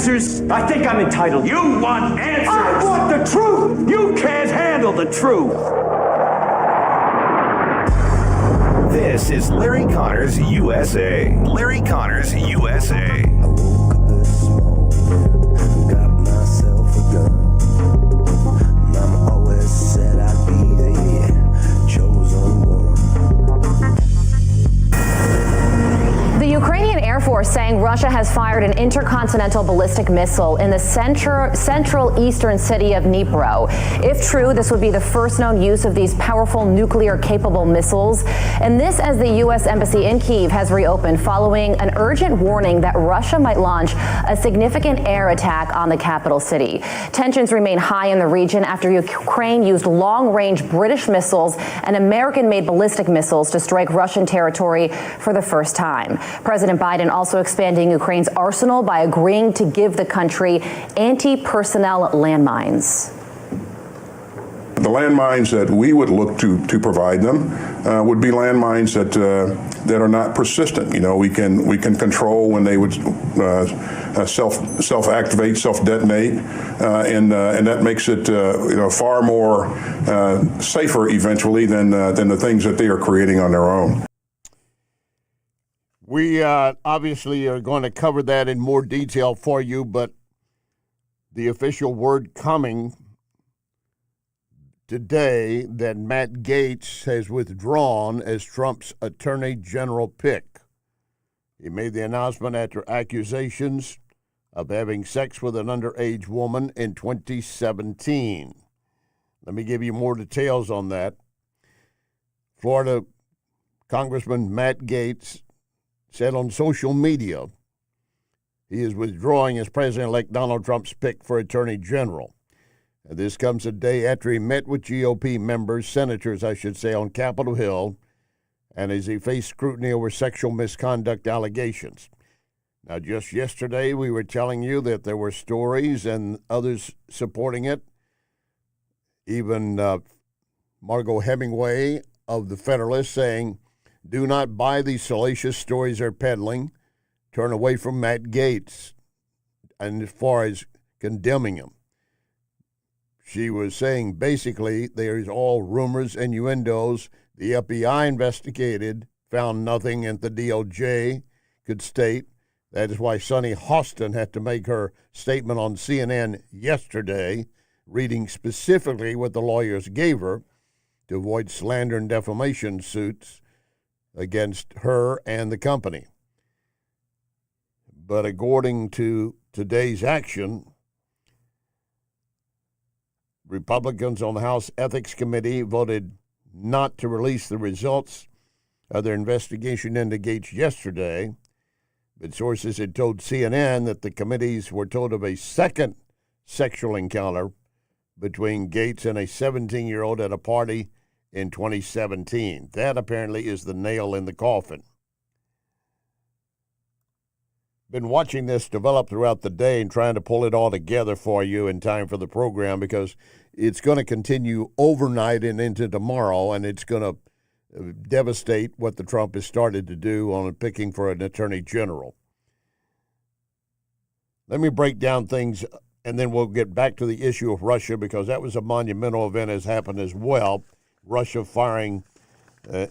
answers? I think I'm entitled. You want answers? I want the truth! You can't handle the truth. This is Larry Connors USA. Larry Connors USA. I woke up this morning, got myself a gun. Mama always said I'd be the chosen one. The Ukrainian Air Force saying Russia has fired an intercontinental ballistic missile in the central eastern city of Dnipro. If true, this would be the first known use of these powerful nuclear-capable missiles. And this as the U.S. Embassy in Kyiv has reopened following an urgent warning that Russia might launch a significant air attack on the capital city. Tensions remain high in the region after Ukraine used long-range British missiles and American-made ballistic missiles to strike Russian territory for the first time. President Biden also expanding Ukraine's arsenal by agreeing to give the country anti-personnel landmines. The landmines that we would look to provide them would be landmines that are not persistent. You know, we can control when they would self-activate, self-detonate, and that makes it far more safer eventually than the things that they are creating on their own. We obviously are going to cover that in more detail for you, but the official word coming today that Matt Gaetz has withdrawn as Trump's attorney general pick. He made the announcement after accusations of having sex with an underage woman in 2017. Let me give you more details on that. Florida Congressman Matt Gaetz said on social media he is withdrawing as President-elect Donald Trump's pick for Attorney General. And this comes a day after he met with GOP members, senators, I should say, on Capitol Hill, and as he faced scrutiny over sexual misconduct allegations. Now, just yesterday, we were telling you that there were stories and others supporting it. Even Margot Hemingway of The Federalist saying, do not buy these salacious stories they're peddling. Turn away from Matt Gaetz. And as far as condemning him, she was saying basically there's all rumors, innuendos. The FBI investigated, found nothing, and the DOJ could state. That is why Sunny Hostin had to make her statement on CNN yesterday, reading specifically what the lawyers gave her to avoid slander and defamation suits against her and the company. But according to today's action, Republicans on the House Ethics Committee voted not to release the results of their investigation into Gaetz yesterday, but sources had told CNN that the committees were told of a second sexual encounter between Gaetz and a 17-year-old at a party in 2017. That apparently is the nail in the coffin. Been watching this develop throughout the day and trying to pull it all together for you in time for the program because it's going to continue overnight and into tomorrow, and it's going to devastate what the Trump has started to do on picking for an attorney general. Let me break down things, and then we'll get back to the issue of Russia because that was a monumental event has happened as well. Russia firing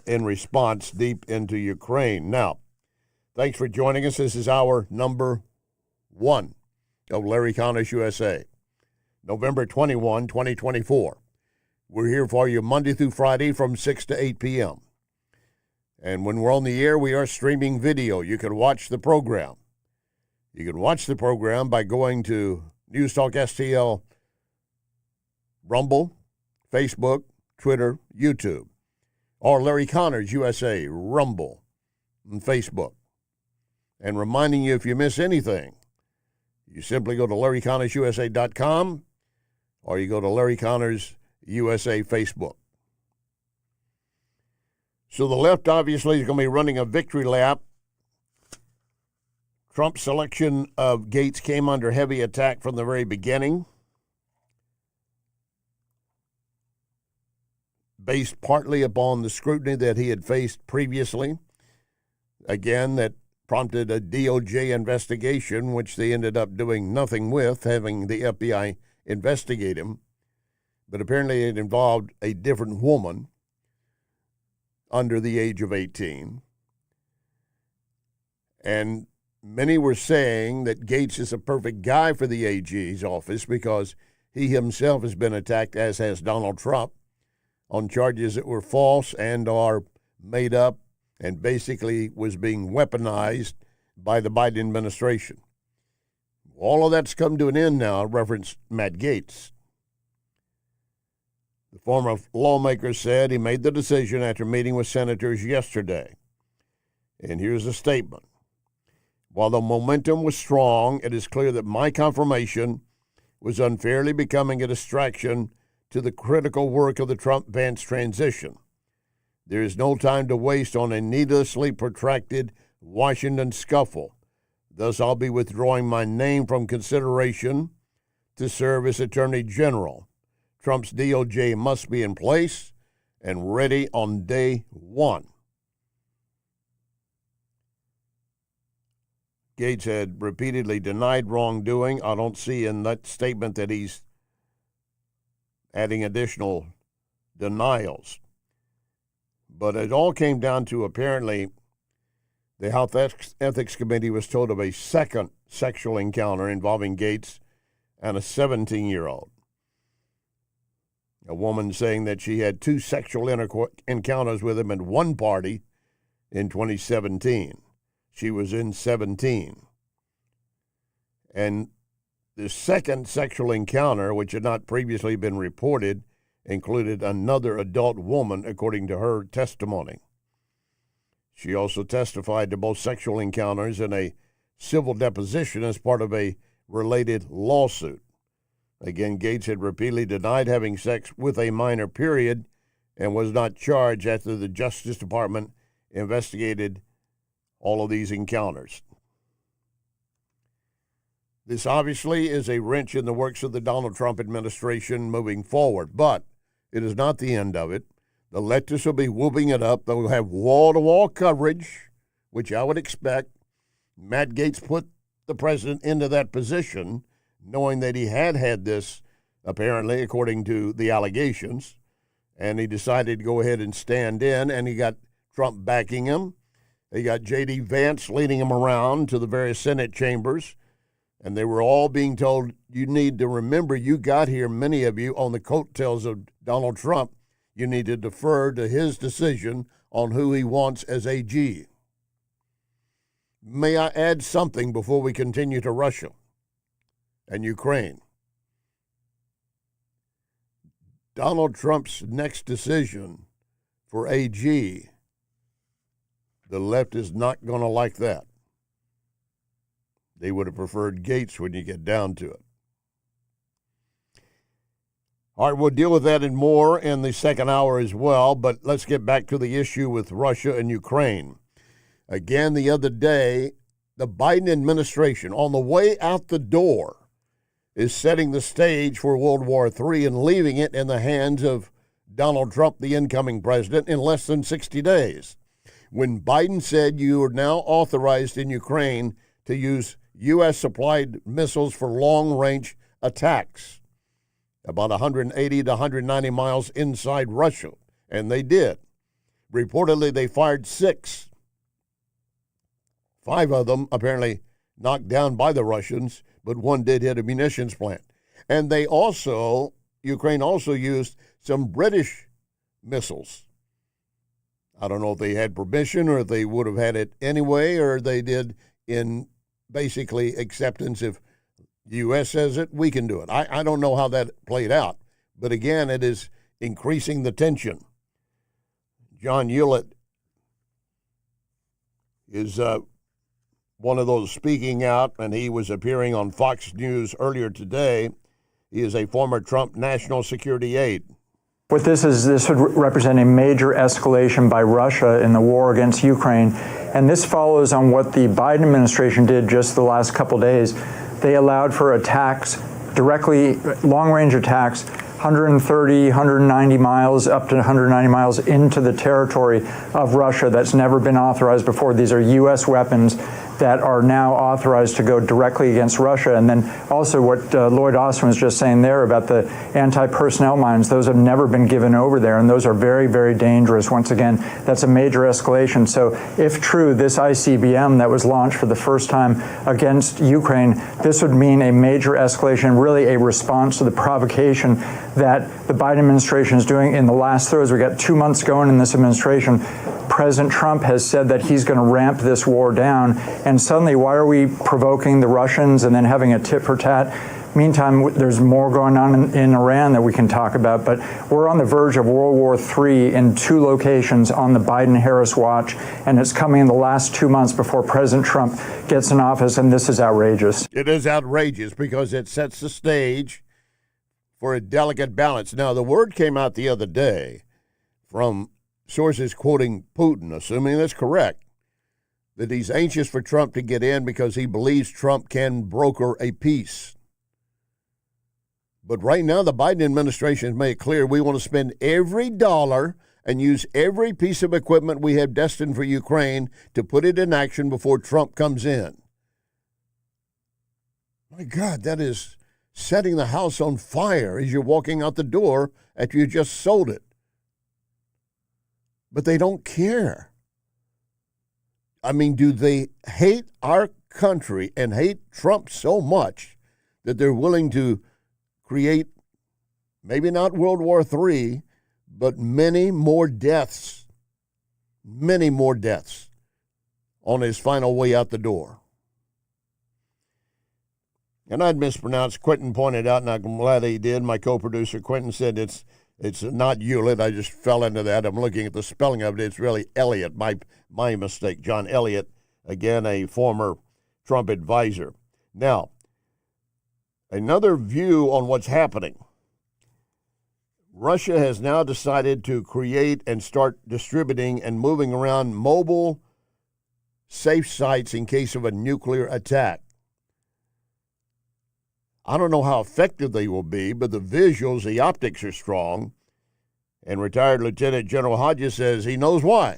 in response deep into Ukraine. Now, thanks for joining us. This is our number 1 of Larry Connors USA, November 21, 2024. We're here for you Monday through Friday from 6 to 8 p.m. And when we're on the air, we are streaming video. You can watch the program. You can watch the program by going to News Talk STL, Rumble, Facebook, Twitter, YouTube, or Larry Connors USA, Rumble, and Facebook. And reminding you, if you miss anything, you simply go to LarryConnorsUSA.com or you go to Larry Connors USA Facebook. So the left obviously is going to be running a victory lap. Trump's selection of Gaetz came under heavy attack from the very beginning, based partly upon the scrutiny that he had faced previously. Again, that prompted a DOJ investigation, which they ended up doing nothing with, having the FBI investigate him. But apparently it involved a different woman under the age of 18. And many were saying that Gates is a perfect guy for the AG's office because he himself has been attacked, as has Donald Trump, on charges that were false and are made up and basically was being weaponized by the Biden administration. All of that's come to an end now, referenced Matt Gaetz. The former lawmaker said he made the decision after meeting with senators yesterday. And here's a statement. While the momentum was strong, it is clear that my confirmation was unfairly becoming a distraction to the critical work of the Trump-Vance transition. There is no time to waste on a needlessly protracted Washington scuffle. Thus, I'll be withdrawing my name from consideration to serve as Attorney General. Trump's DOJ must be in place and ready on day one. Gates had repeatedly denied wrongdoing. I don't see in that statement that he's adding additional denials. But it all came down to apparently the Health Ethics Committee was told of a second sexual encounter involving Gates and a 17-year-old. A woman saying that she had two sexual encounters with him at one party in 2017. She was in 17. And the second sexual encounter, which had not previously been reported, included another adult woman, according to her testimony. She also testified to both sexual encounters in a civil deposition as part of a related lawsuit. Again, Gates had repeatedly denied having sex with a minor, period, and was not charged after the Justice Department investigated all of these encounters. This obviously is a wrench in the works of the Donald Trump administration moving forward, but it is not the end of it. The leftists will be whooping it up. They'll have wall-to-wall coverage, which I would expect. Matt Gaetz put the president into that position, knowing that he had this, apparently, according to the allegations, and he decided to go ahead and stand in, and he got Trump backing him. He got J.D. Vance leading him around to the various Senate chambers, and they were all being told, you need to remember you got here, many of you, on the coattails of Donald Trump. You need to defer to his decision on who he wants as AG. May I add something before we continue to Russia and Ukraine? Donald Trump's next decision for AG, the left is not going to like that. They would have preferred Gates when you get down to it. All right, we'll deal with that and more in the second hour as well, but let's get back to the issue with Russia and Ukraine. Again, the other day, the Biden administration, on the way out the door, is setting the stage for World War III and leaving it in the hands of Donald Trump, the incoming president, in less than 60 days. When Biden said you are now authorized in Ukraine to use U.S.-supplied missiles for long-range attacks, about 180 to 190 miles inside Russia, and they did. Reportedly, they fired 6. 5 of them apparently knocked down by the Russians, but one did hit a munitions plant. And they also, Ukraine also used some British missiles. I don't know if they had permission or if they would have had it anyway, or they did in basically acceptance if the U.S. says it, we can do it. I don't know how that played out. But again, it is increasing the tension. John Hewlett is one of those speaking out, and he was appearing on Fox News earlier today. He is a former Trump national security aide. What this would represent a major escalation by Russia in the war against Ukraine. And this follows on what the Biden administration did just the last couple days. They allowed for attacks, directly long-range attacks, 130, 190 miles, up to 190 miles into the territory of Russia that's never been authorized before. These are U.S. weapons that are now authorized to go directly against Russia. And then also what Lloyd Austin was just saying there about the anti-personnel mines, those have never been given over there, and those are very, very dangerous. Once again, that's a major escalation. So if true, this ICBM that was launched for the first time against Ukraine, this would mean a major escalation, really a response to the provocation that the Biden administration is doing in the last throes. We got 2 months going in this administration. President Trump has said that he's going to ramp this war down, and suddenly why are we provoking the Russians and then having a tit for tat? Meantime, there's more going on in Iran that we can talk about, but we're on the verge of World War III in 2 locations on the Biden-Harris watch, and it's coming in the last 2 months before President Trump gets in office, and this is outrageous. It is outrageous because it sets the stage for a delicate balance. Now, the word came out the other day from sources quoting Putin, assuming that's correct, that he's anxious for Trump to get in because he believes Trump can broker a peace. But right now, the Biden administration has made it clear we want to spend every dollar and use every piece of equipment we have destined for Ukraine to put it in action before Trump comes in. My God, that is setting the house on fire as you're walking out the door after you just sold it. But they don't care. I mean, do they hate our country and hate Trump so much that they're willing to create, maybe not World War III, but many more deaths on his final way out the door? And I'd mispronounced. Quentin pointed out, and I'm glad he did. My co-producer, Quentin, said it's not Hewlett. I just fell into that. I'm looking at the spelling of it. It's really Elliott. My mistake. John Elliott, again, a former Trump advisor. Now, another view on what's happening. Russia has now decided to create and start distributing and moving around mobile safe sites in case of a nuclear attack. I don't know how effective they will be, but the visuals, the optics are strong. And retired Lieutenant General Hodges says he knows why.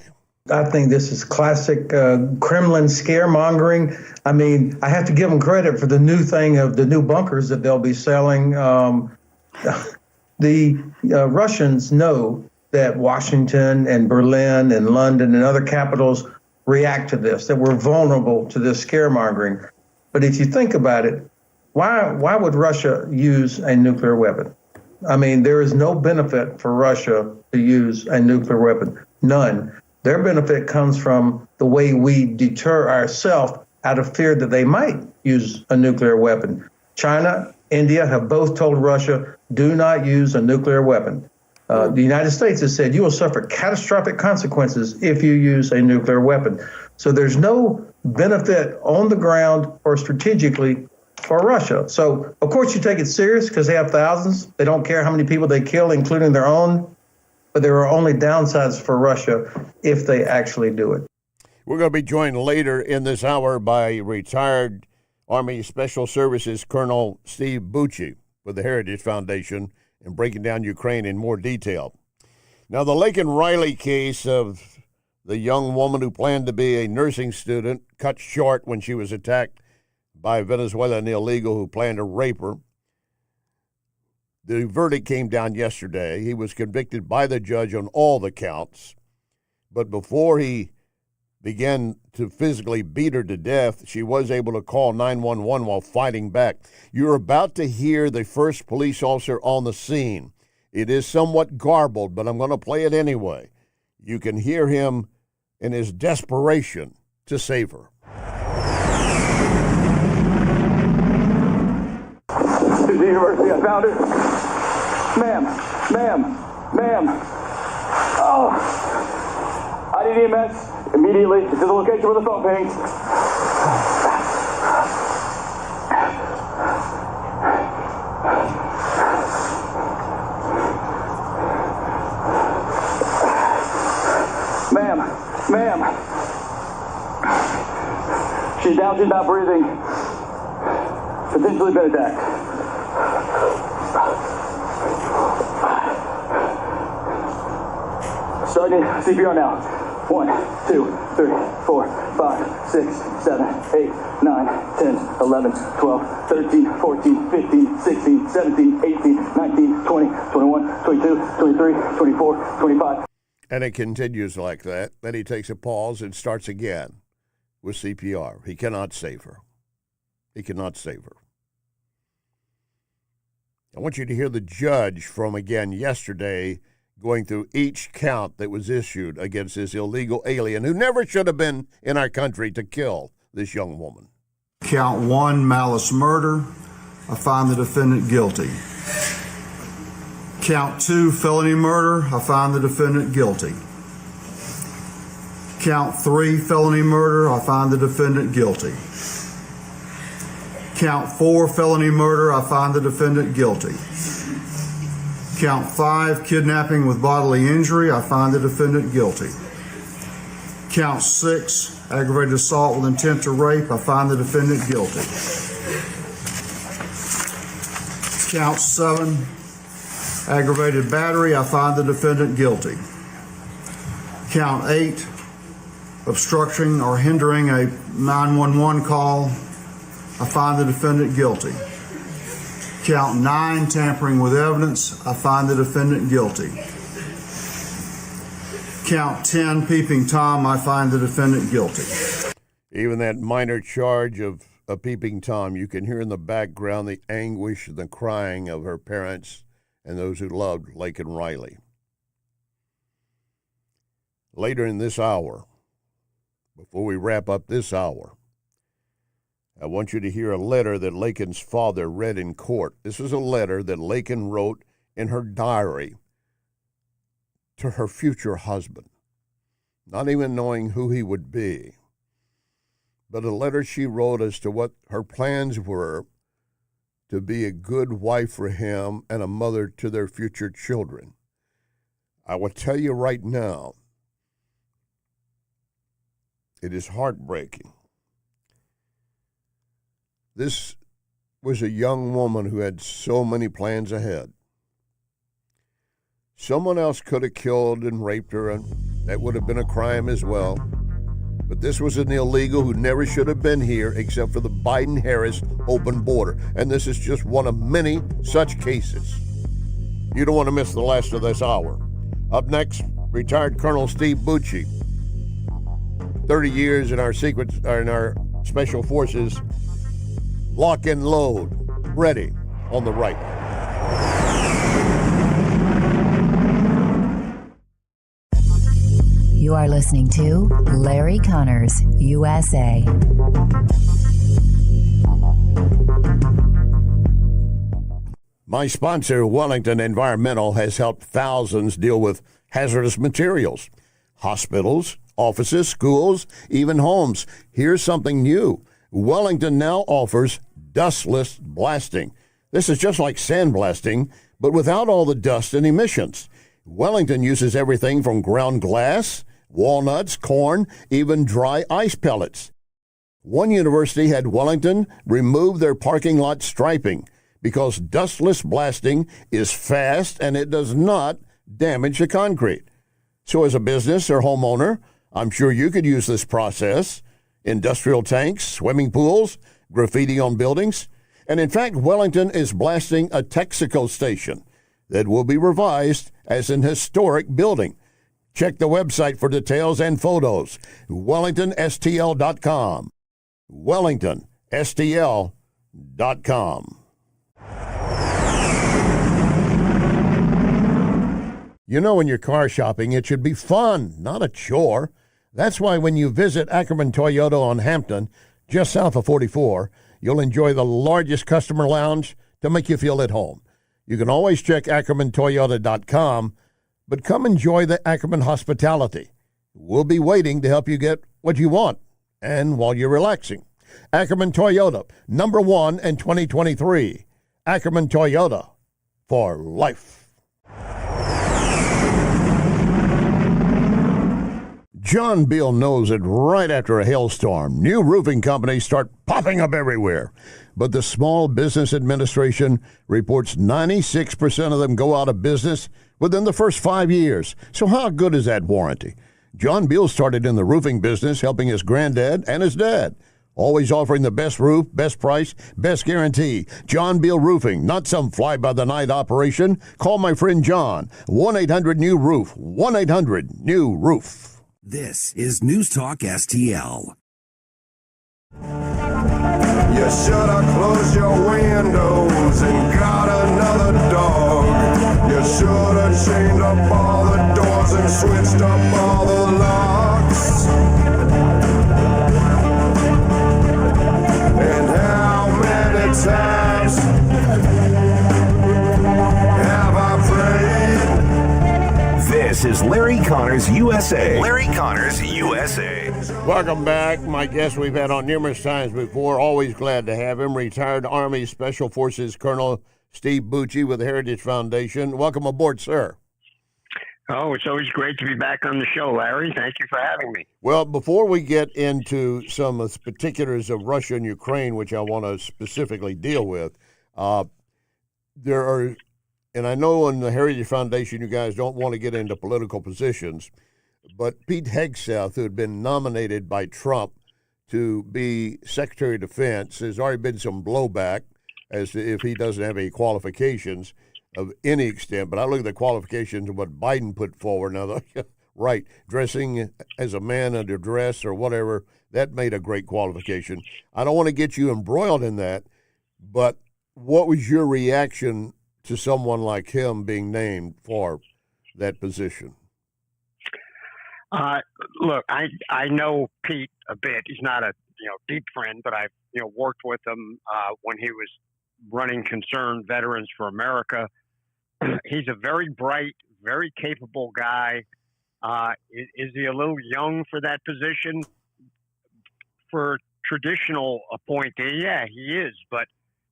I think this is classic Kremlin scaremongering. I mean, I have to give them credit for the new thing of the new bunkers that they'll be selling. The Russians know that Washington and Berlin and London and other capitals react to this, that we're vulnerable to this scaremongering. But if you think about it, why would Russia use a nuclear weapon? I mean, there is no benefit for Russia to use a nuclear weapon. None. Their benefit comes from the way we deter ourselves out of fear that they might use a nuclear weapon. China, India have both told Russia, do not use a nuclear weapon. The United States has said you will suffer catastrophic consequences if you use a nuclear weapon. So there's no benefit on the ground or strategically for Russia. So, of course, you take it serious because they have thousands. They don't care how many people they kill, including their own. But there are only downsides for Russia if they actually do it. We're going to be joined later in this hour by retired Army Special Services Colonel Steve Bucci with the Heritage Foundation and breaking down Ukraine in more detail. Now, the Laken Riley case of the young woman who planned to be a nursing student cut short when she was attacked by a Venezuelan illegal who planned to rape her. The verdict came down yesterday. He was convicted by the judge on all the counts. But before he began to physically beat her to death, she was able to call 911 while fighting back. You're about to hear the first police officer on the scene. It is somewhat garbled, but I'm going to play it anyway. You can hear him in his desperation to save her. The university, I found her. Ma'am. Oh. I need EMS immediately to the location where the phone pings. Ma'am. She's down, she's not breathing. Potentially been attacked. Starting CPR now. 1, 2, 3, 4, 5, 6, 7, 8, 9, 10, 11, 12, 13, 14, 15, 16, 17, 18, 19, 20, 21, 22, 23, 24, 25. And it continues like that. Then he takes a pause and starts again with CPR. He cannot save her. He cannot save her. I want you to hear the judge from, again, yesterday going through each count that was issued against this illegal alien who never should have been in our country to kill this young woman. Count 1, malice murder. I find the defendant guilty. Count 2, felony murder. I find the defendant guilty. Count 3, felony murder. I find the defendant guilty. Count 4, felony murder. I find the defendant guilty. Count 5, kidnapping with bodily injury. I find the defendant guilty. Count 6, aggravated assault with intent to rape. I find the defendant guilty. Count 7, aggravated battery. I find the defendant guilty. Count 8, obstructing or hindering a 911 call. I find the defendant guilty. Count 9, tampering with evidence. I find the defendant guilty. Count 10, peeping Tom. I find the defendant guilty. Even that minor charge of a peeping Tom, you can hear in the background the anguish and the crying of her parents and those who loved Laken Riley. Later in this hour, before we wrap up this hour, I want you to hear a letter that Laken's father read in court. This is a letter that Laken wrote in her diary to her future husband, not even knowing who he would be, but a letter she wrote as to what her plans were to be a good wife for him and a mother to their future children. I will tell you right now, it is heartbreaking. This was a young woman who had so many plans ahead. Someone else could have killed and raped her, and that would have been a crime as well. But this was an illegal who never should have been here except for the Biden-Harris open border. And this is just one of many such cases. You don't want to miss the last of this hour. Up next, retired Colonel Steve Bucci. 30 years in our Special Forces. Lock and load. Ready on the right. You are listening to Larry Connors, USA. My sponsor, Wellington Environmental, has helped thousands deal with hazardous materials. Hospitals, offices, schools, even homes. Here's something new. Wellington now offers dustless blasting. This is just like sandblasting, but without all the dust and emissions. Wellington uses everything from ground glass, walnuts, corn, even dry ice pellets. One university had Wellington remove their parking lot striping because dustless blasting is fast and it does not damage the concrete. So as a business or homeowner, I'm sure you could use this process. Industrial tanks, swimming pools, graffiti on buildings. And in fact, Wellington is blasting a Texaco station that will be revised as an historic building. Check the website for details and photos. WellingtonSTL.com. WellingtonSTL.com. You know, when you're car shopping, it should be fun, not a chore. That's why when you visit Ackerman Toyota on Hampton, just south of 44, you'll enjoy the largest customer lounge to make you feel at home. You can always check AckermanToyota.com, but come enjoy the Ackerman hospitality. We'll be waiting to help you get what you want, and while you're relaxing. Ackerman Toyota, number 1 in 2023. Ackerman Toyota, for life. John Beal knows that right after a hailstorm, new roofing companies start popping up everywhere. But the Small Business Administration reports 96% of them go out of business within the first 5 years. So how good is that warranty? John Beal started in the roofing business, helping his granddad and his dad. Always offering the best roof, best price, best guarantee. John Beal Roofing, not some fly-by-the-night operation. Call my friend John, 1-800-NEW-ROOF, 1-800-NEW-ROOF. This is News Talk STL. You should have closed your windows and got another dog. You should have chained up all the doors and switched up all the locks. And how many times have I prayed? This is Larry Connors USA. Larry Connors USA. Welcome back. My guest we've had on numerous times before. Always glad to have him. Retired Army Special Forces Colonel Steve Bucci with the Heritage Foundation. Welcome aboard, sir. Oh, it's always great to be back on the show, Larry. Thank you for having me. Well, before we get into some of the particulars of Russia and Ukraine, which I want to specifically deal with, there are, and I know in the Heritage Foundation you guys don't want to get into political positions, but Pete Hegseth, who had been nominated by Trump to be Secretary of Defense, there's already been some blowback as to if he doesn't have any qualifications of any extent. But I look at the qualifications of what Biden put forward. Now, right, dressing as a man under dress or whatever, that made a great qualification. I don't want to get you embroiled in that, but what was your reaction to someone like him being named for that position? Look, I know Pete a bit. He's not a deep friend, but I've worked with him when he was running Concerned Veterans for America. He's a very bright, very capable guy. Is he a little young for that position? For traditional appointee, yeah, he is. But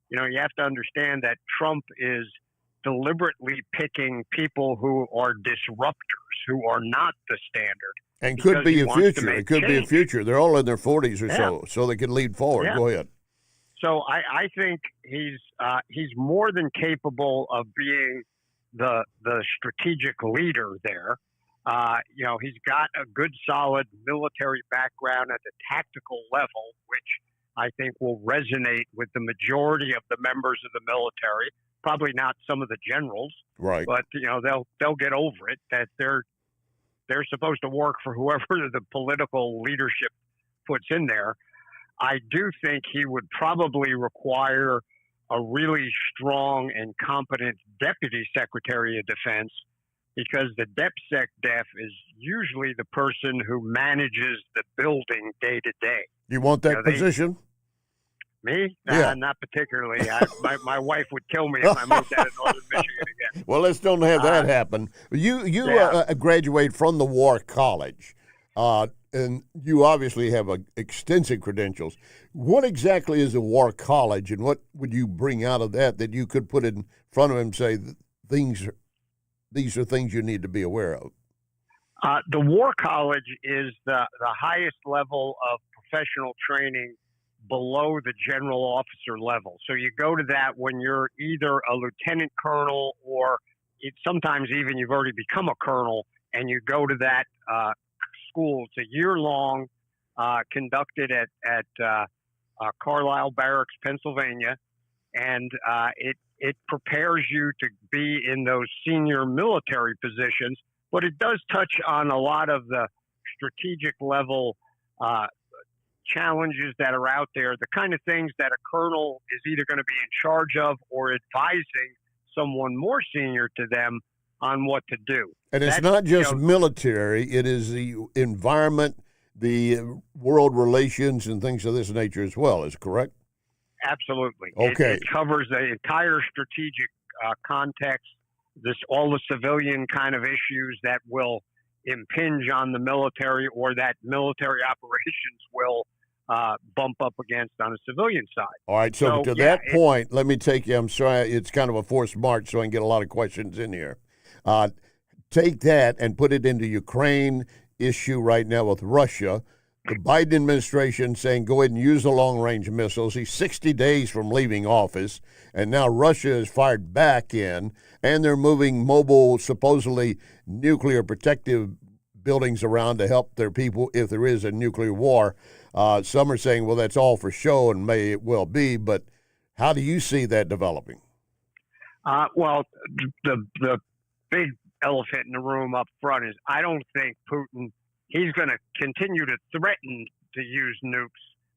you have to understand that Trump is deliberately picking people who are disruptors, who are not the standard. And could be a future. It could be a future. They're all in their 40s or so they can lead forward. Yeah. Go ahead. So I think he's more than capable of being the strategic leader there. He's got a good, solid military background at the tactical level, which I think will resonate with the majority of the members of the military. Probably not some of the generals, right? But they'll get over it that they're supposed to work for whoever the political leadership puts in there. I do think he would probably require a really strong and competent Deputy Secretary of Defense, because the DepSecDef is usually the person who manages the building day to day. You want that position? Me? Yeah. Not particularly. My wife would kill me if I moved out of Northern Michigan again. Well, let's don't have that happen. You graduate from the War College, and you obviously have extensive credentials. What exactly is a War College, and what would you bring out of that you could put in front of him and say, these are things you need to be aware of? The War College is the highest level of professional training below the general officer level. So you go to that when you're either a lieutenant colonel or sometimes even you've already become a colonel, and you go to that school. It's a year-long, conducted at Carlisle Barracks, Pennsylvania, and it prepares you to be in those senior military positions, but it does touch on a lot of the strategic level challenges that are out there, the kind of things that a colonel is either going to be in charge of or advising someone more senior to them on what to do. And it's not just military, it is the environment, the world relations and things of this nature as well, is correct? Absolutely. Okay. It covers the entire strategic context, all the civilian kind of issues that will impinge on the military or that military operations will bump up against on the civilian side. All right, so to that point, let me take you, I'm sorry, it's kind of a forced march so I can get a lot of questions in here. Take that and put it into Ukraine issue right now with Russia. the Biden administration saying go ahead and use the long-range missiles. He's 60 days from leaving office, and now Russia is fired back in, and they're moving mobile, supposedly nuclear protective buildings around to help their people if there is a nuclear war. Some are saying, well, that's all for show, and may it well be, but how do you see that developing? Well, the big elephant in the room up front is I don't think Putin, he's going to continue to threaten to use nukes,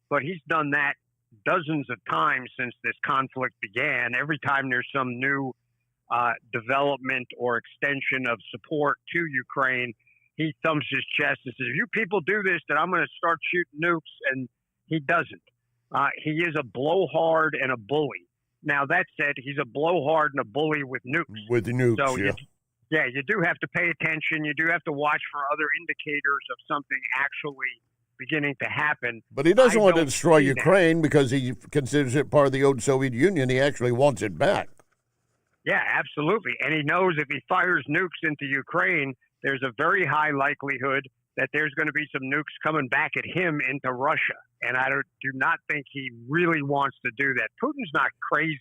but he's done that dozens of times since this conflict began. Every time there's some new development or extension of support to Ukraine, he thumps his chest and says, if you people do this, then I'm going to start shooting nukes, and he doesn't. He is a blowhard and a bully. Now, that said, he's a blowhard and a bully with nukes. With the nukes, so yeah. You do have to pay attention. You do have to watch for other indicators of something actually beginning to happen. But he doesn't want to destroy Ukraine because he considers it part of the old Soviet Union. He actually wants it back. Yeah, absolutely. And he knows if he fires nukes into Ukraine, there's a very high likelihood that there's going to be some nukes coming back at him into Russia. And I do not think he really wants to do that. Putin's not crazy.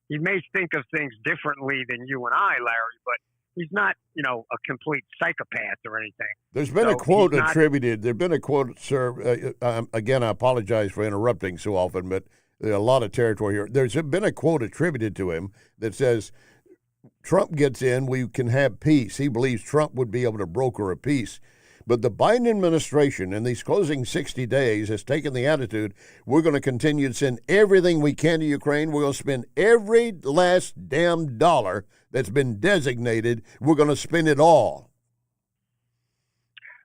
He may think of things differently than you and I, Larry, but he's not, a complete psychopath or anything. There's been a quote attributed. There's been a quote, sir. Again, I apologize for interrupting so often, but there's a lot of territory here. There's been a quote attributed to him that says, Trump gets in, we can have peace. He believes Trump would be able to broker a peace. But the Biden administration in these closing 60 days has taken the attitude, we're going to continue to send everything we can to Ukraine. We're going to spend every last damn dollar that's been designated. We're going to spend it all.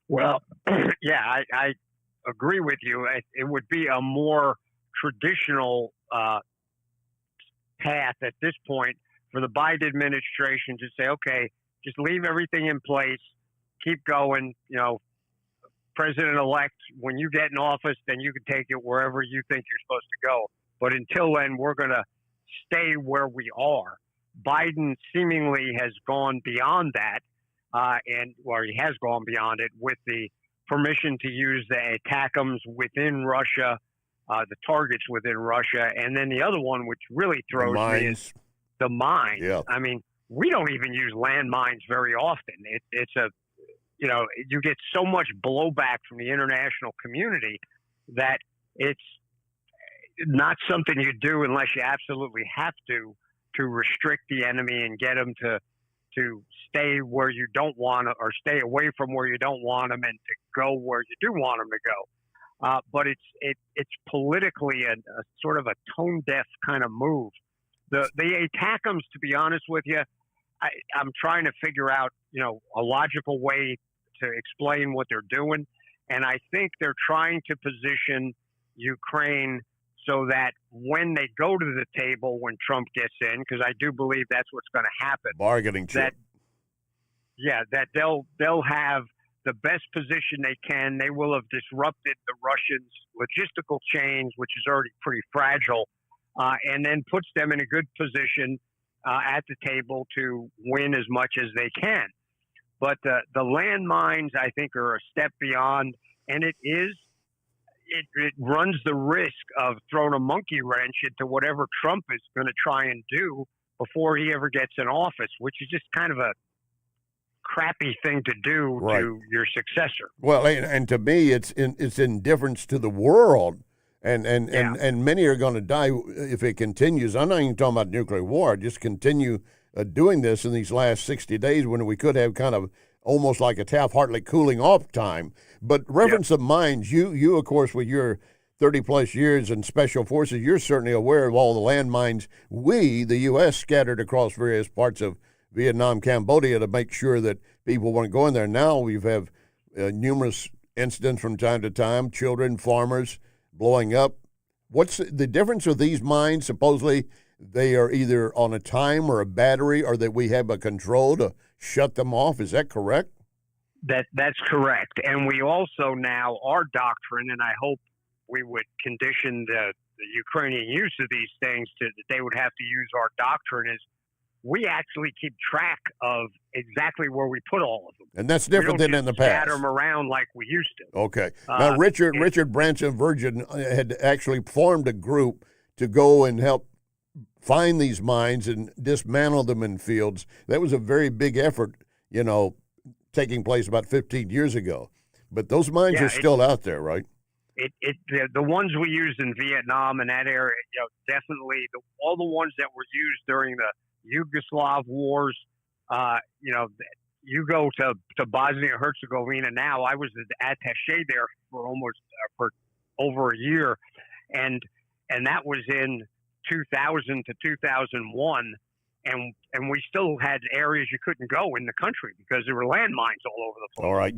Well, yeah, I agree with you. It would be a more traditional path at this point for the Biden administration to say, okay, just leave everything in place. Keep going, President-elect, when you get in office, then you can take it wherever you think you're supposed to go. But until then, we're going to stay where we are. Biden seemingly has gone beyond that, he has gone beyond it with the permission to use the ATACMS within Russia, the targets within Russia. And then the other one, which really throws me, is the mines. Yeah. I mean, we don't even use landmines very often. You get so much blowback from the international community that it's not something you do unless you absolutely have to restrict the enemy and get them to stay where you don't want to, or stay away from where you don't want them and to go where you do want them to go. But it's politically a sort of a tone-deaf kind of move. The ATACMS, to be honest with you, I'm trying to figure out, a logical way to explain what they're doing. And I think they're trying to position Ukraine so that when they go to the table, when Trump gets in, because I do believe that's what's going to happen. Bargaining chip. That they'll have the best position they can. They will have disrupted the Russians' logistical chains, which is already pretty fragile, and then puts them in a good position at the table to win as much as they can. But the landmines, I think, are a step beyond, and it runs the risk of throwing a monkey wrench into whatever Trump is going to try and do before he ever gets in office, which is just kind of a crappy thing to do to your successor. Well, and to me, it's indifference to the world. And many are going to die if it continues. I'm not even talking about nuclear war. Just continue doing this in these last 60 days when we could have kind of almost like a Taft-Hartley cooling off time. But reference of mines, you of course, with your 30-plus years in Special Forces, you're certainly aware of all the landmines the U.S., scattered across various parts of Vietnam, Cambodia to make sure that people weren't going there. Now we have numerous incidents from time to time, children, farmers, blowing up. What's the difference with these mines? Supposedly they are either on a time or a battery, or that we have a control to shut them off. Is that correct? That's correct. And we also now, our doctrine, and I hope we would condition the Ukrainian use of these things that they would have to use our doctrine, is we actually keep track of exactly where we put all of them. And that's different We don't than in the just scatter past. them around like we used to. Okay. Now, Richard Branson Virgin had actually formed a group to go and help find these mines and dismantle them in fields. That was a very big effort, taking place about 15 years ago. But those mines are still out there, right? The ones we used in Vietnam and that area, definitely all the ones that were used during the Yugoslav wars. You go to Bosnia and Herzegovina now. I was the attaché there for over a year, and that was in 2000 to 2001, and we still had areas you couldn't go in the country because there were landmines all over the place. All right,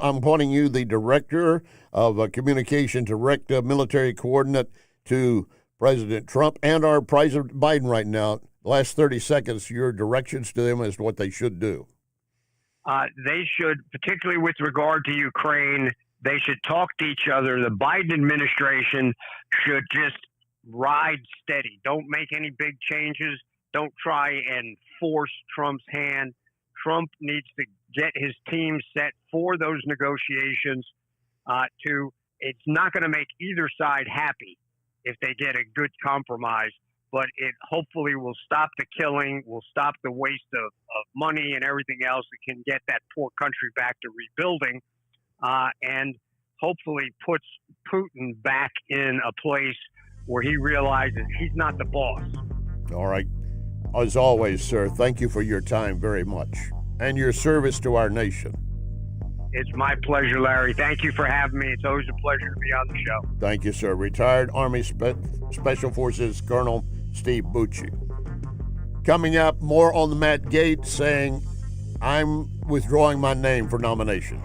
I'm appointing you the director of communication, direct military coordinate to President Trump and our President Biden right now. Last 30 seconds, your directions to them as to what they should do. They should, particularly with regard to Ukraine, they should talk to each other. The Biden administration should just ride steady. Don't make any big changes. Don't try and force Trump's hand. Trump needs to get his team set for those negotiations. It's not going to make either side happy if they get a good compromise, but it hopefully will stop the killing, will stop the waste of money and everything else. It can get that poor country back to rebuilding, and hopefully puts Putin back in a place where he realizes he's not the boss. All right. As always, sir, thank you for your time very much and your service to our nation. It's my pleasure, Larry. Thank you for having me. It's always a pleasure to be on the show. Thank you, sir. Retired Army Special Forces Colonel Steve Bucci. Coming up, more on the Matt Gaetz saying, I'm withdrawing my name for nomination.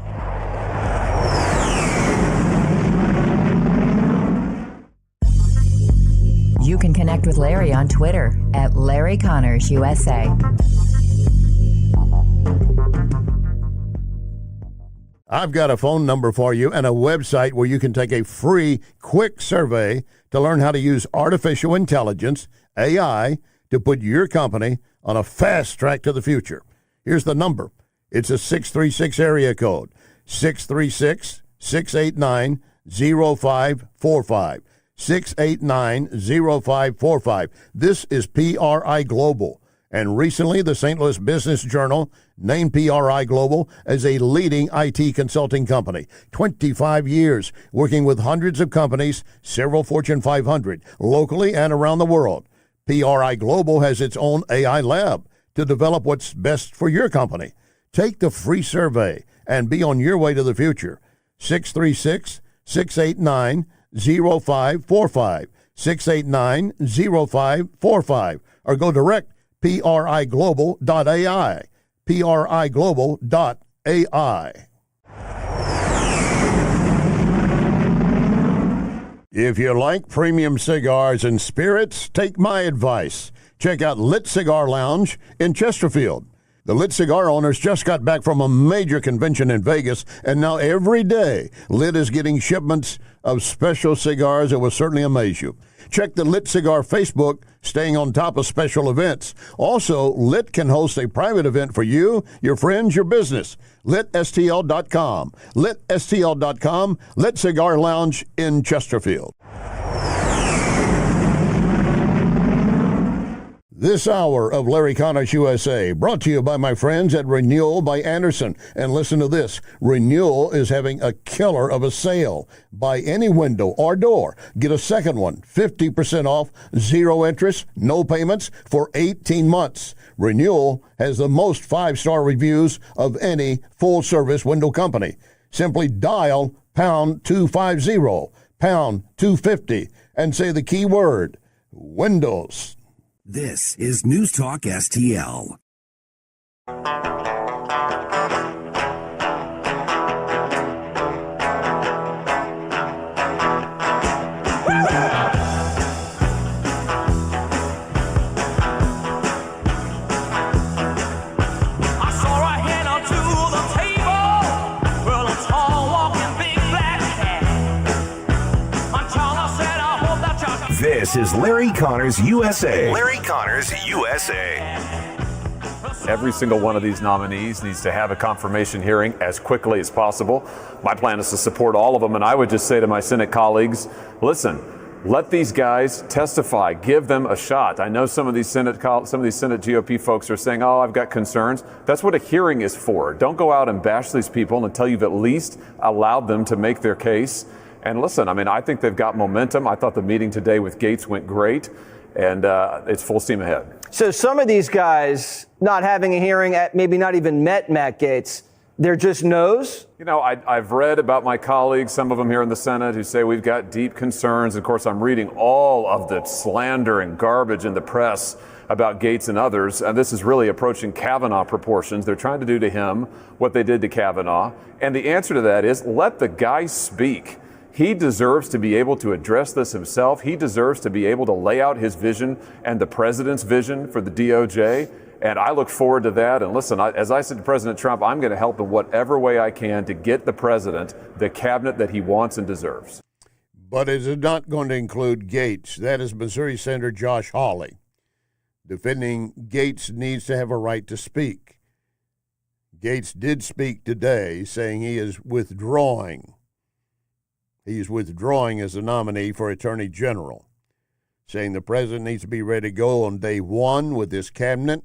You can connect with Larry on Twitter at Larry Connors USA. I've got a phone number for you and a website where you can take a free, quick survey to learn how to use artificial intelligence, AI, to put your company on a fast track to the future. Here's the number. It's a 636 area code, 636-689-0545. 689-0545. This is PRI Global. And recently, the St. Louis Business Journal named PRI Global as a leading IT consulting company. 25 years working with hundreds of companies, several Fortune 500, locally and around the world. PRI Global has its own AI lab to develop what's best for your company. Take the free survey and be on your way to the future. 636-689-0545. 689-0545. Or go direct priglobal.ai. priglobal.ai. If you like premium cigars and spirits, take my advice. Check out Lit Cigar Lounge in Chesterfield. The Lit Cigar owners just got back from a major convention in Vegas, and now every day, Lit is getting shipments of special cigars that will certainly amaze you. Check the Lit Cigar Facebook, staying on top of special events. Also, Lit can host a private event for you, your friends, your business. LitSTL.com. LitSTL.com. Lit Cigar Lounge in Chesterfield. This hour of Larry Connors USA brought to you by my friends at Renewal by Andersen. And listen to this. Renewal is having a killer of a sale. Buy any window or door. Get a second one, 50% off, 0 interest, no payments for 18 months. Renewal has the most 5-star reviews of any full-service window company. Simply dial pound 250, pound 250, and say the key word, windows. This is News Talk STL. This is Larry Connors USA. Larry Connors USA. Every single one of these nominees needs to have a confirmation hearing as quickly as possible. My plan is to support all of them, and I would just say to my Senate colleagues, listen, let these guys testify. Give them a shot. I know some of these Senate GOP folks are saying, "Oh, I've got concerns." That's what a hearing is for. Don't go out and bash these people until you've at least allowed them to make their case. And listen, I mean, I think they've got momentum. I thought the meeting today with Gaetz went great, and it's full steam ahead. So some of these guys not having a hearing, maybe not even met Matt Gaetz, they're just no's? You know, I've read about my colleagues, some of them here in the Senate, who say we've got deep concerns. Of course, I'm reading all of the slander and garbage in the press about Gaetz and others, and this is really approaching Kavanaugh proportions. They're trying to do to him what they did to Kavanaugh. And the answer to that is let the guy speak. He deserves to be able to address this himself. He deserves to be able to lay out his vision and the president's vision for the DOJ. And I look forward to that. And listen, as I said to President Trump, I'm going to help in whatever way I can to get the president the cabinet that he wants and deserves. But it is not going to include Gaetz. That is Missouri Senator Josh Hawley, defending Gaetz needs to have a right to speak. Gaetz did speak today, saying he is withdrawing. He's withdrawing as a nominee for Attorney General, saying the president needs to be ready to go on day one with this cabinet.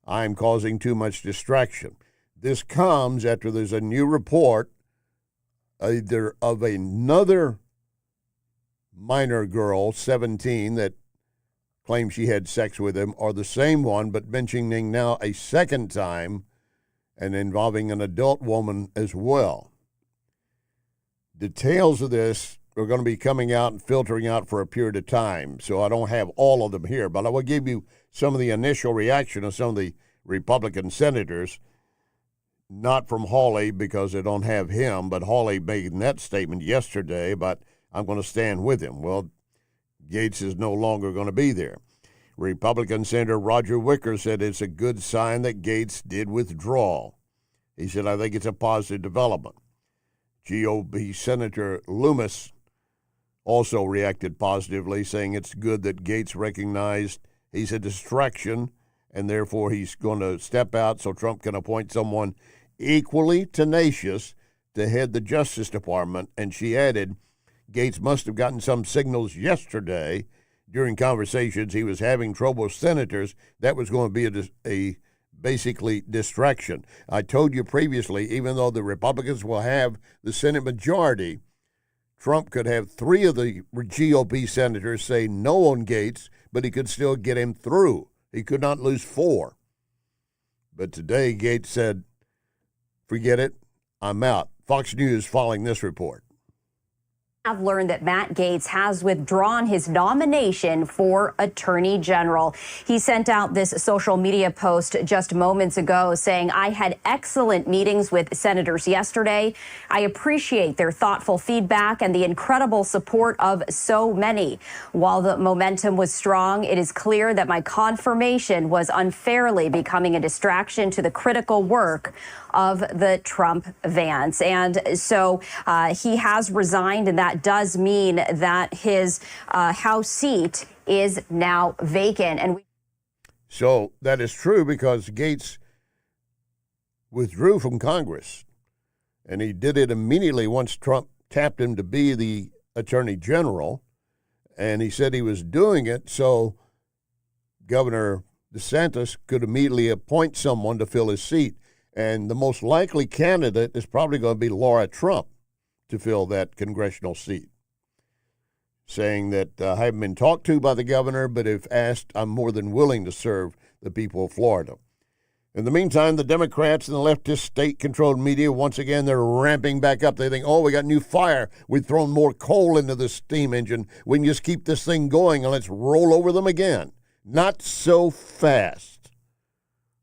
I'm causing too much distraction. This comes after there's a new report either of another minor girl, 17, that claims she had sex with him, or the same one, but mentioning now a second time and involving an adult woman as well. Details of this are going to be coming out and filtering out for a period of time, so I don't have all of them here, but I will give you some of the initial reaction of some of the Republican senators, not from Hawley because they don't have him, but Hawley made that statement yesterday about I'm going to stand with him. Well, Gaetz is no longer going to be there. Republican Senator Roger Wicker said it's a good sign that Gaetz did withdraw. He said, I think it's a positive development. GOP Senator Loomis also reacted positively, saying it's good that Gaetz recognized he's a distraction and therefore he's going to step out so Trump can appoint someone equally tenacious to head the Justice Department. And she added, Gaetz must have gotten some signals yesterday during conversations he was having trouble with senators that was going to be a basically distraction. I told you previously, even though the Republicans will have the Senate majority, Trump could have 3 of the GOP senators say no on Gaetz, but he could still get him through. He could not lose 4. But today, Gaetz said, forget it, I'm out. Fox News following this report. I've learned that Matt Gaetz has withdrawn his nomination for Attorney General. He sent out this social media post just moments ago saying, I had excellent meetings with senators yesterday. I appreciate their thoughtful feedback and the incredible support of so many. While the momentum was strong, it is clear that my confirmation was unfairly becoming a distraction to the critical work of the Trump-Vance. And so he has resigned, and that does mean that his House seat is now vacant. And so that is true because Gaetz withdrew from Congress, and he did it immediately once Trump tapped him to be the Attorney General, and he said he was doing it so Governor DeSantis could immediately appoint someone to fill his seat. And the most likely candidate is probably going to be Laura Trump to fill that congressional seat, saying that I haven't been talked to by the governor, but if asked, I'm more than willing to serve the people of Florida. In the meantime, the Democrats and the leftist state-controlled media, once again, they're ramping back up. They think, oh, we got new fire. We've thrown more coal into the steam engine. We can just keep this thing going and let's roll over them again. Not so fast.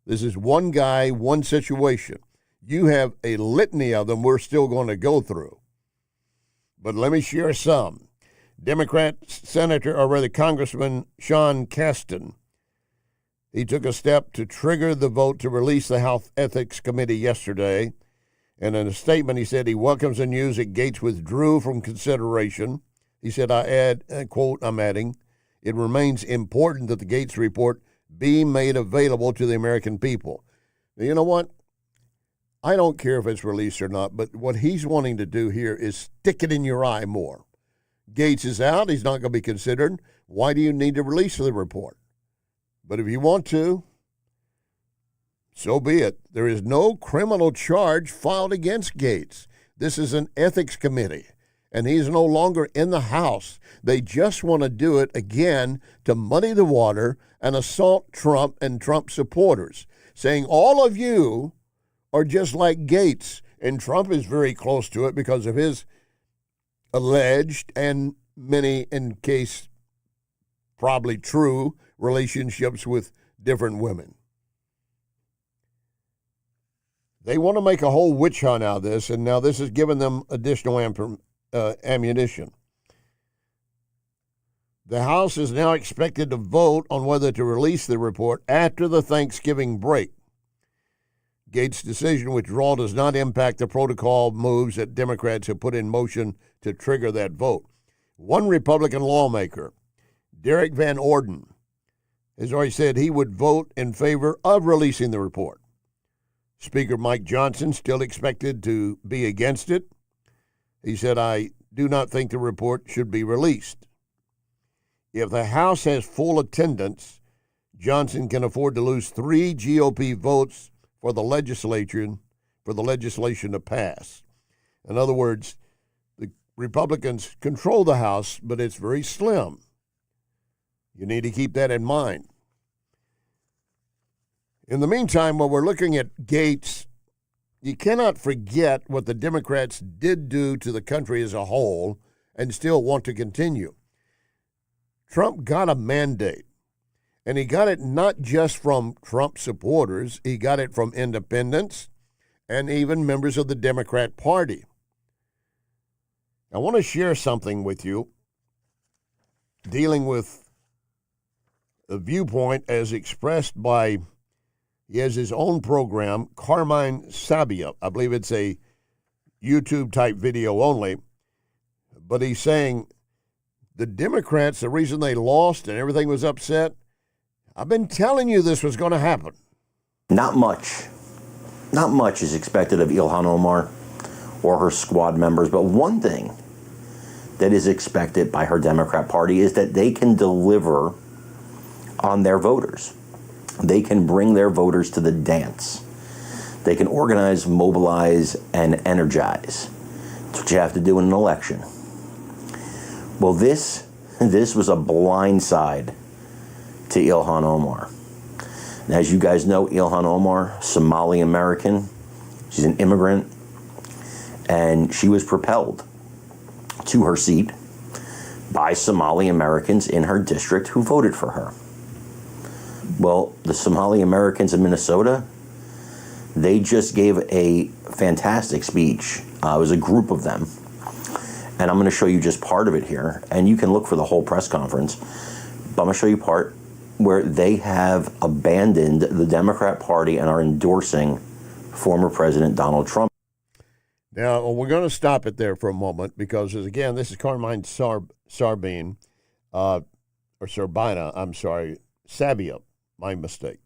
This is one guy, one situation. You have a litany of them we're still going to go through. But let me share some. Democrat Senator, or rather Congressman Sean Casten, he took a step to trigger the vote to release the House Ethics Committee yesterday. And in a statement, he said he welcomes the news that Gaetz withdrew from consideration. He said, quote, I'm adding, it remains important that the Gaetz report be made available to the American people. Now, you know what? I don't care if it's released or not, but what he's wanting to do here is stick it in your eye more. Gates is out. He's not going to be considered. Why do you need to release the report? But if you want to, so be it. There is no criminal charge filed against Gates. This is an ethics committee, and he's no longer in the House. They just want to do it again to muddy the water and assault Trump and Trump supporters, saying all of you are just like Gates. And Trump is very close to it because of his alleged and many, in case probably true, relationships with different women. They want to make a whole witch hunt out of this, and now this has given them additional ammunition. The House is now expected to vote on whether to release the report after the Thanksgiving break. Gates' decision to withdraw does not impact the protocol moves that Democrats have put in motion to trigger that vote. One Republican lawmaker, Derek Van Orden, has already said he would vote in favor of releasing the report. Speaker Mike Johnson still expected to be against it. He said, "I do not think the report should be released." If the House has full attendance, Johnson can afford to lose 3 GOP votes for the legislation to pass. In other words, the Republicans control the House, but it's very slim. You need to keep that in mind. In the meantime, while we're looking at Gates, you cannot forget what the Democrats did do to the country as a whole and still want to continue. Trump got a mandate, and he got it not just from Trump supporters, he got it from independents and even members of the Democrat Party. I want to share something with you dealing with a viewpoint as expressed by, he has his own program, Carmine Sabia. I believe it's a YouTube-type video only. But he's saying the Democrats, the reason they lost and everything was upset, I've been telling you this was going to happen. Not much is expected of Ilhan Omar or her squad members, but one thing that is expected by her Democrat Party is that they can deliver on their voters. They can bring their voters to the dance. They can organize, mobilize, and energize. That's what you have to do in an election. Well, this was a blind side to Ilhan Omar. And as you guys know, Ilhan Omar, Somali American, she's an immigrant, and she was propelled to her seat by Somali Americans in her district who voted for her. Well, the Somali Americans in Minnesota, they just gave a fantastic speech. It was a group of them. And I'm going to show you just part of it here. And you can look for the whole press conference. But I'm going to show you part where they have abandoned the Democrat Party and are endorsing former President Donald Trump. Now, we're going to stop it there for a moment because, again, this is Carmine Sabia, my mistake,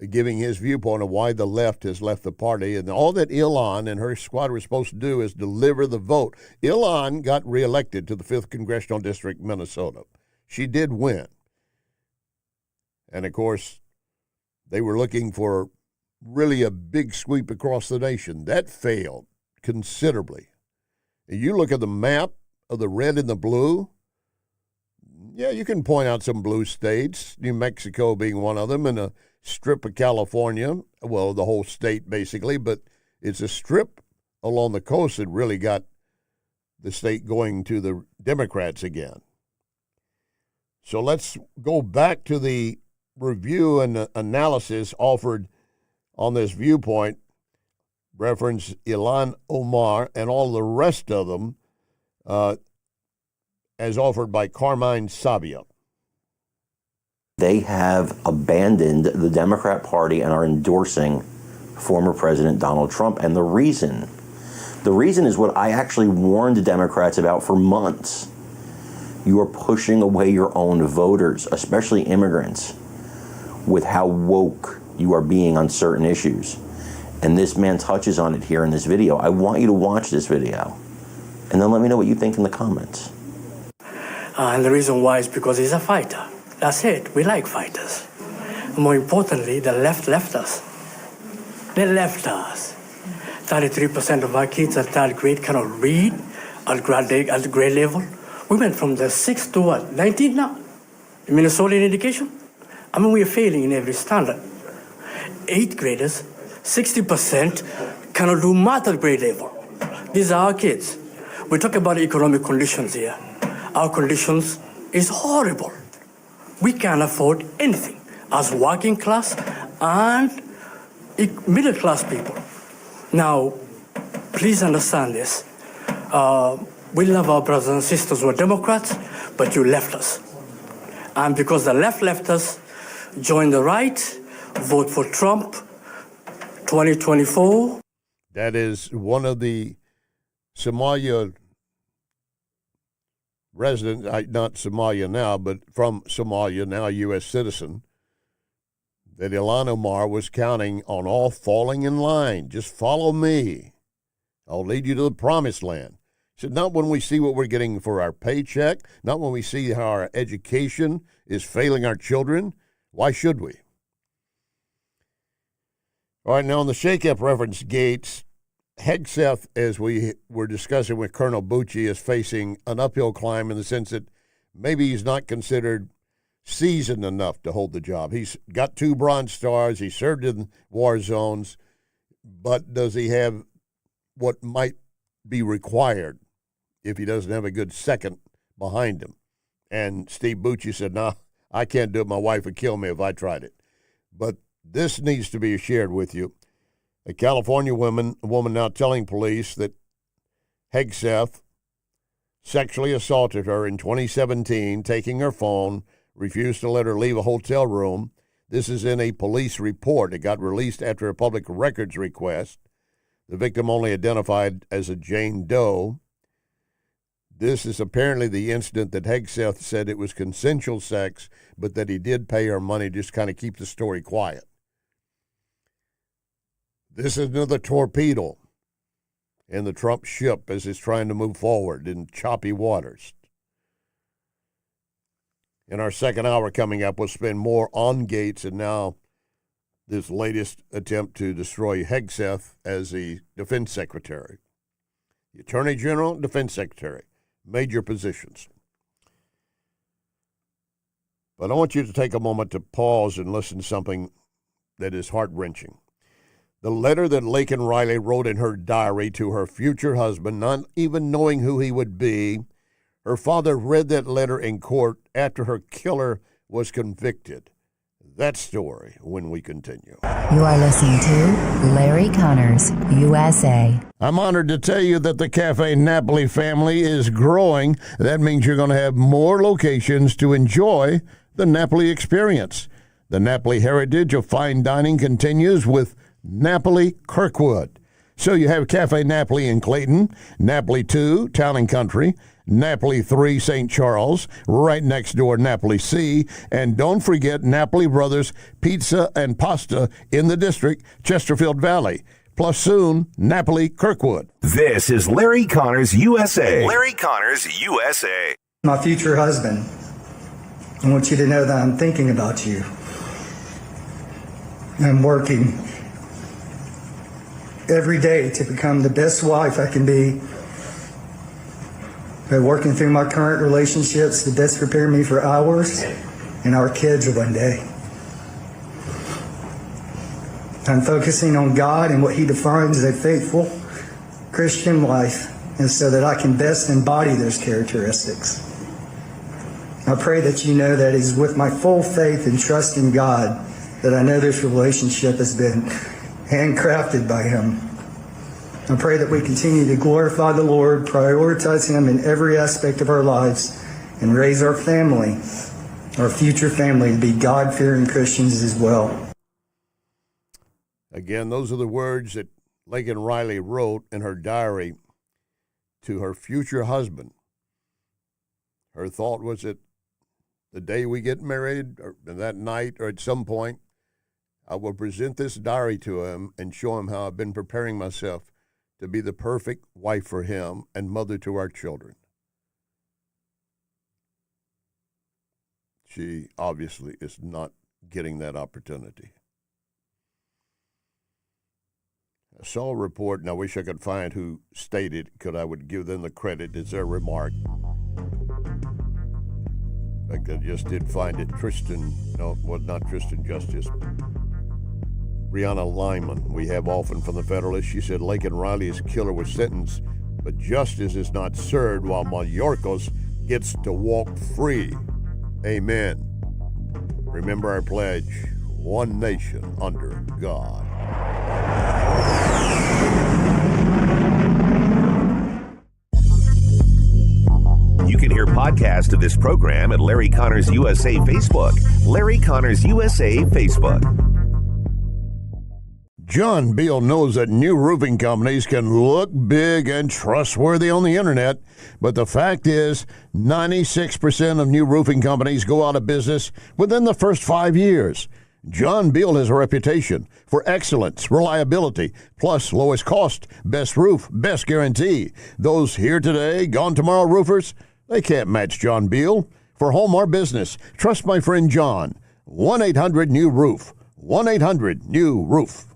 giving his viewpoint of why the left has left the party. And all that Ilhan and her squad were supposed to do is deliver the vote. Ilhan got reelected to the 5th Congressional District, Minnesota. She did win. And, of course, they were looking for really a big sweep across the nation. That failed considerably. You look at the map of the red and the blue, yeah, you can point out some blue states, New Mexico being one of them, and a strip of California, well, the whole state basically, but it's a strip along the coast that really got the state going to the Democrats again. So let's go back to the review and analysis offered on this viewpoint, reference Ilhan Omar and all the rest of them, as offered by Carmine Sabia. They have abandoned the Democrat Party and are endorsing former President Donald Trump. And the reason is what I actually warned the Democrats about for months. You are pushing away your own voters, especially immigrants. with how woke you are being on certain issues. And this man touches on it here in this video. I want you to watch this video and then let me know what you think in the comments. And the reason why is because he's a fighter. That's it. We like fighters. More importantly, the left left us. They left us. 33% of our kids at third grade cannot read at grade level. We went from the 6th to what, 19 now? In Minnesota in education? I mean, we are failing in every standard. 8th graders, 60% cannot do math at grade level. These are our kids. We talk about economic conditions here. Our conditions is horrible. We can't afford anything as working class and middle class people. Now, please understand this. We love our brothers and sisters who are Democrats, but you left us. And because the left left us, join the right, vote for Trump, 2024. That is one of the Somalia residents, not Somalia now, but from Somalia, now a U.S. citizen, that Ilhan Omar was counting on all falling in line. Just follow me. I'll lead you to the promised land. He said, not when we see what we're getting for our paycheck, not when we see how our education is failing our children. Why should we? All right, now on the shake-up reference, Gates, Hegseth, as we were discussing with Colonel Bucci, is facing an uphill climb in the sense that maybe he's not considered seasoned enough to hold the job. He's got 2 Bronze Stars. He served in war zones. But does he have what might be required if he doesn't have a good second behind him? And Steve Bucci said, no, I can't do it. My wife would kill me if I tried it. But this needs to be shared with you. A California woman now telling police that Hegseth sexually assaulted her in 2017, taking her phone, refused to let her leave a hotel room. This is in a police report. It got released after a public records request. The victim only identified as a Jane Doe. This is apparently the incident that Hegseth said it was consensual sex, but that he did pay her money to just kind of keep the story quiet. This is another torpedo in the Trump ship as it's trying to move forward in choppy waters. In our second hour coming up, we'll spend more on Gates and now this latest attempt to destroy Hegseth as the defense secretary. The Attorney General, defense secretary, major positions. But I want you to take a moment to pause and listen to something that is heart-wrenching. The letter that Laken Riley wrote in her diary to her future husband, not even knowing who he would be. Her father read that letter in court after her killer was convicted. That story when we continue. You are listening to Larry Connors, USA. I'm honored to tell you that the Cafe Napoli family is growing. That means you're going to have more locations to enjoy the Napoli experience. The Napoli heritage of fine dining continues with Napoli Kirkwood. So you have Cafe Napoli in Clayton, Napoli 2, Town and Country, Napoli 3, St. Charles, right next door, Napoli C, and don't forget Napoli Brothers Pizza and Pasta in the district, Chesterfield Valley. Plus soon, Napoli Kirkwood. This is Larry Connors, USA. Larry Connors, USA. My future husband, I want you to know that I'm thinking about you. I'm working every day to become the best wife I can be. By working through my current relationships to best prepare me for ours and our kids one day. I'm focusing on God and what He defines as a faithful Christian life, and so that I can best embody those characteristics. I pray that you know that it is with my full faith and trust in God that I know this relationship has been handcrafted by Him. I pray that we continue to glorify the Lord, prioritize Him in every aspect of our lives, and raise our family, our future family, to be God-fearing Christians as well. Again, those are the words that Laken Riley wrote in her diary to her future husband. Her thought was that the day we get married, or that night, or at some point, I will present this diary to him and show him how I've been preparing myself to be the perfect wife for him and mother to our children. She obviously is not getting that opportunity. I saw a report, and I wish I could find who stated it, because I would give them the credit as their remark. In fact, I just did find it. Not Tristan Justice. Brianna Lyman, we have often from the Federalist. She said Laken Riley's killer was sentenced, but justice is not served while Mayorkas gets to walk free. Amen. Remember our pledge, one nation under God. You can hear podcasts of this program at Larry Connors USA Facebook. Larry Connors USA Facebook. John Beal knows that new roofing companies can look big and trustworthy on the internet, but the fact is 96% of new roofing companies go out of business within the first 5 years. John Beal has a reputation for excellence, reliability, plus lowest cost, best roof, best guarantee. Those here today, gone tomorrow roofers, they can't match John Beal. For home or business, trust my friend John. 1-800-NEW-ROOF. 1-800-NEW-ROOF.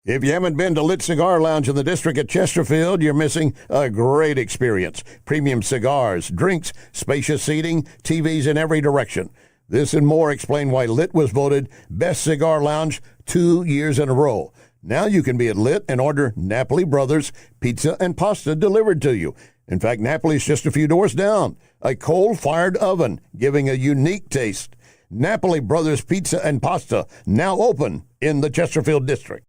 If you haven't been to Lit Cigar Lounge in the district at Chesterfield, you're missing a great experience. Premium cigars, drinks, spacious seating, TVs in every direction. This and more explain why Lit was voted Best Cigar Lounge 2 years in a row. Now you can be at Lit and order Napoli Brothers pizza and pasta delivered to you. In fact, Napoli's just a few doors down. A coal-fired oven giving a unique taste. Napoli Brothers Pizza and Pasta, now open in the Chesterfield district.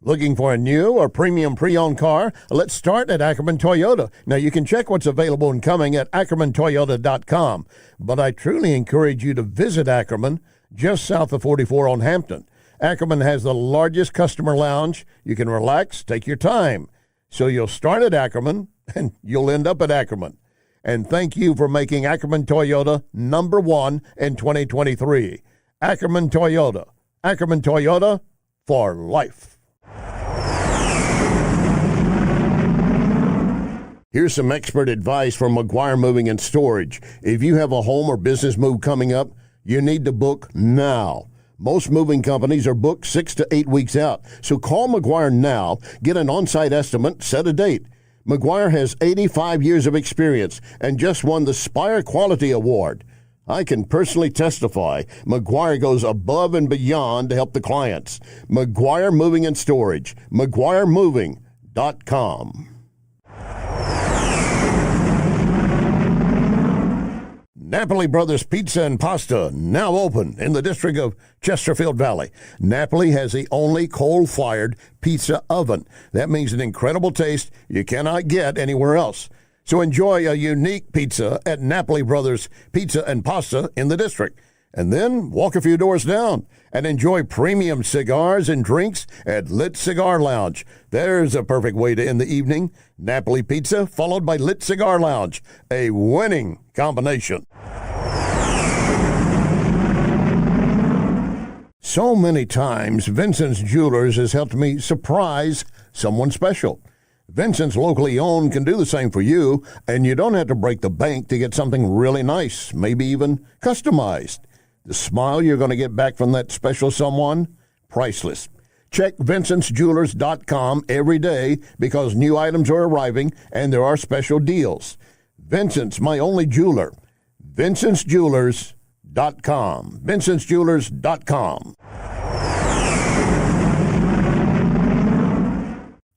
Looking for a new or premium pre-owned car? Let's start at Ackerman Toyota. Now, you can check what's available and coming at AckermanToyota.com, but I truly encourage you to visit Ackerman just south of 44 on Hampton. Ackerman has the largest customer lounge. You can relax, take your time. So you'll start at Ackerman, and you'll end up at Ackerman. And thank you for making Ackerman Toyota number one in 2023. Ackerman Toyota. Ackerman Toyota for life. Here's some expert advice from McGuire Moving and Storage. If you have a home or business move coming up, you need to book now. Most moving companies are booked 6 to 8 weeks out. So call McGuire now, get an on-site estimate, set a date. McGuire has 85 years of experience and just won the Spire Quality Award. I can personally testify McGuire goes above and beyond to help the clients. McGuire Moving and Storage, McGuireMoving.com. Napoli Brothers Pizza and Pasta, now open in the district of Chesterfield Valley. Napoli has the only coal-fired pizza oven. That means an incredible taste you cannot get anywhere else. So enjoy a unique pizza at Napoli Brothers Pizza and Pasta in the district. And then walk a few doors down and enjoy premium cigars and drinks at Lit Cigar Lounge. There's a perfect way to end the evening. Napoli Pizza followed by Lit Cigar Lounge. A winning combination. So many times, Vincent's Jewelers has helped me surprise someone special. Vincent's locally owned can do the same for you, and you don't have to break the bank to get something really nice, maybe even customized. The smile you're going to get back from that special someone, priceless. Check VincentsJewelers.com every day because new items are arriving and there are special deals. Vincent's, my only jeweler. VincentsJewelers.com. VincentsJewelers.com.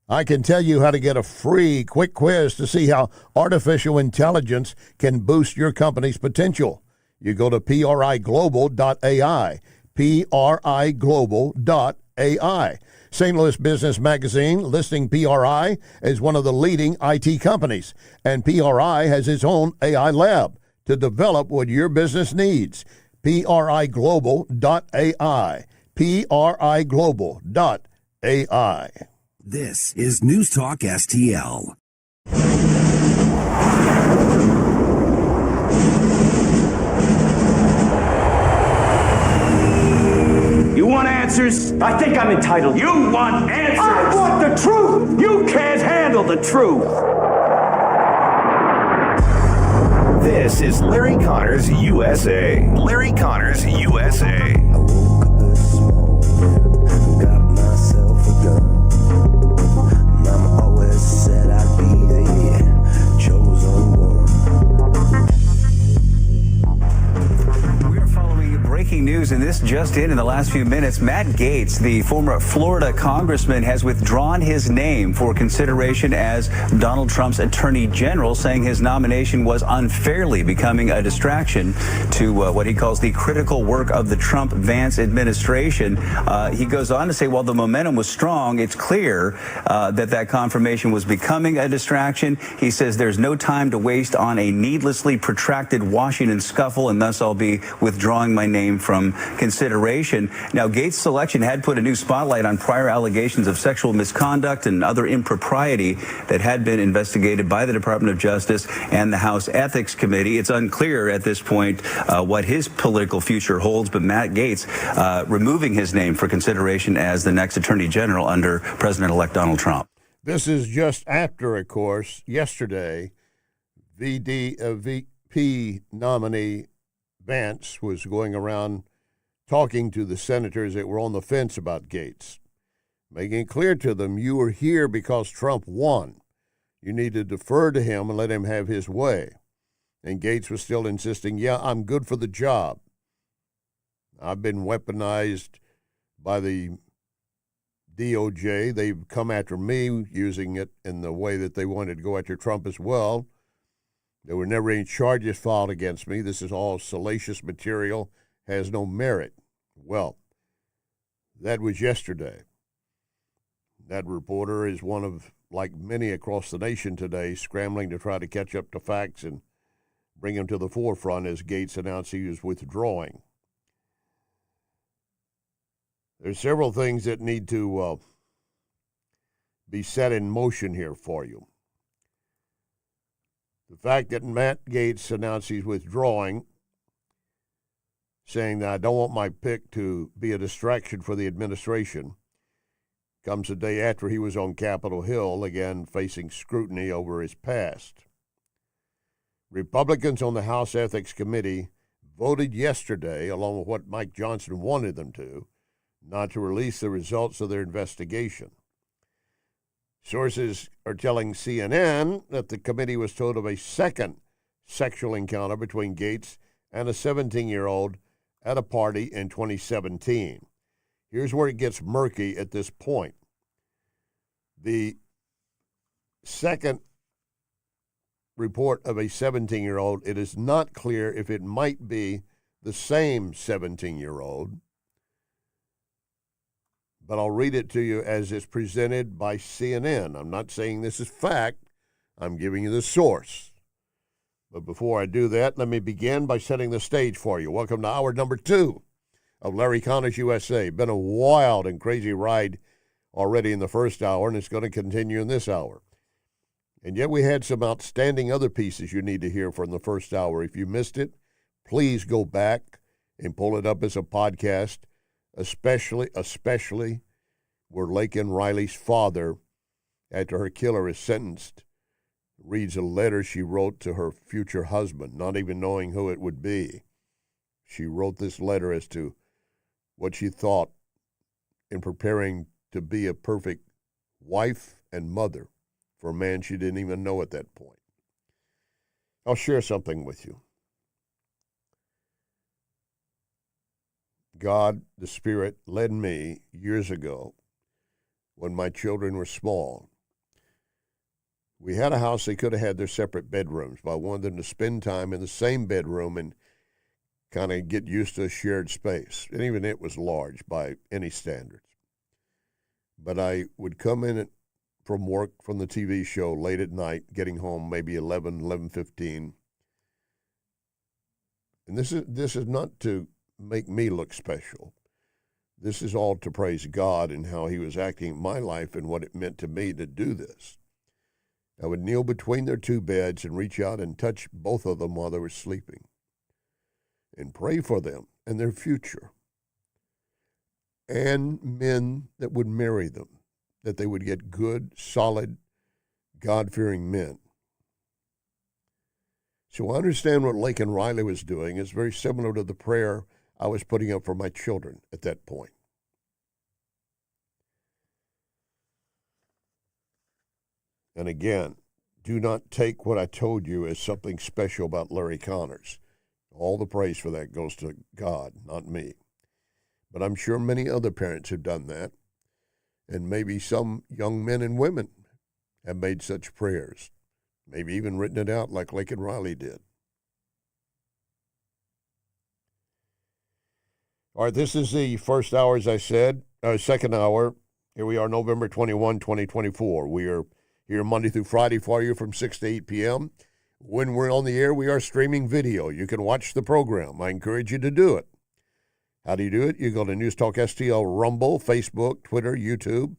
I can tell you how to get a free quick quiz to see how artificial intelligence can boost your company's potential. You go to PRIGlobal.ai, PRIGlobal.ai. St. Louis Business Magazine listing PRI as one of the leading IT companies, and PRI has its own AI lab to develop what your business needs. PRIGlobal.ai, PRIGlobal.ai. This is News Talk STL. You want answers? I think I'm entitled. You want answers? I want the truth! You can't handle the truth. This is Larry Connors USA. Larry Connors USA. Got myself a gun. Mama always said I'd be the chosen one. We're following breaking news, and this just in the last few minutes. Matt Gaetz, the former Florida congressman, has withdrawn his name for consideration as Donald Trump's attorney general, saying his nomination was unfairly becoming a distraction to what he calls the critical work of the Trump-Vance administration. He goes on to say, while the momentum was strong, it's clear that confirmation was becoming a distraction. He says there's no time to waste on a needlessly protracted Washington scuffle, and thus I'll be withdrawing my name from consideration. Now, Gaetz' selection had put a new spotlight on prior allegations of sexual misconduct and other impropriety that had been investigated by the Department of Justice and the House Ethics Committee. It's unclear at this point what his political future holds, but Matt Gaetz removing his name for consideration as the next Attorney General under President-elect Donald Trump. This is just after, of course, yesterday, VP nominee Vance was going around talking to the senators that were on the fence about Gaetz, making it clear to them, you were here because Trump won. You need to defer to him and let him have his way. And Gaetz was still insisting, yeah, I'm good for the job. I've been weaponized by the DOJ. They've come after me using it in the way that they wanted to go after Trump as well. There were never any charges filed against me. This is all salacious material, has no merit. Well, that was yesterday. That reporter is one of, like many across the nation today, scrambling to try to catch up to facts and bring them to the forefront as Gaetz announced he was withdrawing. There's several things that need to be set in motion here for you. The fact that Matt Gaetz announced he's withdrawing, saying that I don't want my pick to be a distraction for the administration, comes a day after he was on Capitol Hill, again facing scrutiny over his past. Republicans on the House Ethics Committee voted yesterday, along with what Mike Johnson wanted them to, not to release the results of their investigation. Sources are telling CNN that the committee was told of a second sexual encounter between Gaetz and a 17-year-old at a party in 2017. Here's where it gets murky at this point. The second report of a 17-year-old, it is not clear if it might be the same 17-year-old, but I'll read it to you as it's presented by CNN. I'm not saying this is fact. I'm giving you the source. But before I do that, let me begin by setting the stage for you. Welcome to hour number 2 of Larry Connors USA. Been a wild and crazy ride already in the first hour, and it's going to continue in this hour. And yet we had some outstanding other pieces you need to hear from the first hour. If you missed it, please go back and pull it up as a podcast, especially where Laken Riley's father, after her killer is sentenced, reads a letter she wrote to her future husband, not even knowing who it would be. She wrote this letter as to what she thought in preparing to be a perfect wife and mother for a man she didn't even know at that point. I'll share something with you. God, the Spirit, led me years ago when my children were small. We had a house, they could have had their separate bedrooms, but I wanted them to spend time in the same bedroom and kind of get used to a shared space. And even it was large by any standards. But I would come in from work from the TV show late at night, getting home maybe 11:15. And this is not to make me look special. This is all to praise God and how he was acting in my life and what it meant to me to do this. I would kneel between their two beds and reach out and touch both of them while they were sleeping and pray for them and their future, and men that would marry them, that they would get good, solid, God-fearing men. So I understand what Laken Riley was doing is very similar to the prayer I was putting up for my children at that point. And again, do not take what I told you as something special about Larry Connors. All the praise for that goes to God, not me. But I'm sure many other parents have done that, and maybe some young men and women have made such prayers, maybe even written it out like Laken Riley did. All right, this is the first hour, as I said, second hour. Here we are, November 21, 2024. We are here Monday through Friday for you from 6 to 8 p.m. When we're on the air, we are streaming video. You can watch the program. I encourage you to do it. How do you do it? You go to News Talk STL, Rumble, Facebook, Twitter, YouTube,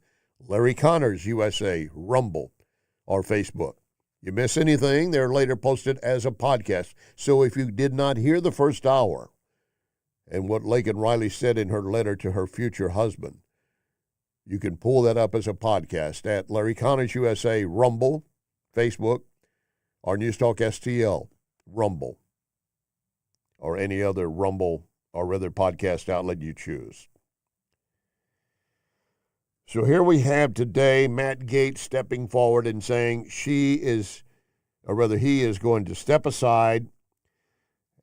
Larry Connors USA, Rumble, or Facebook. You miss anything, they're later posted as a podcast. So if you did not hear the first hour and what Laken Riley said in her letter to her future husband, you can pull that up as a podcast at Larry Connors USA, Rumble, Facebook, or News Talk STL, Rumble, or any other Rumble or other podcast outlet you choose. So here we have today Matt Gaetz stepping forward and saying he is going to step aside,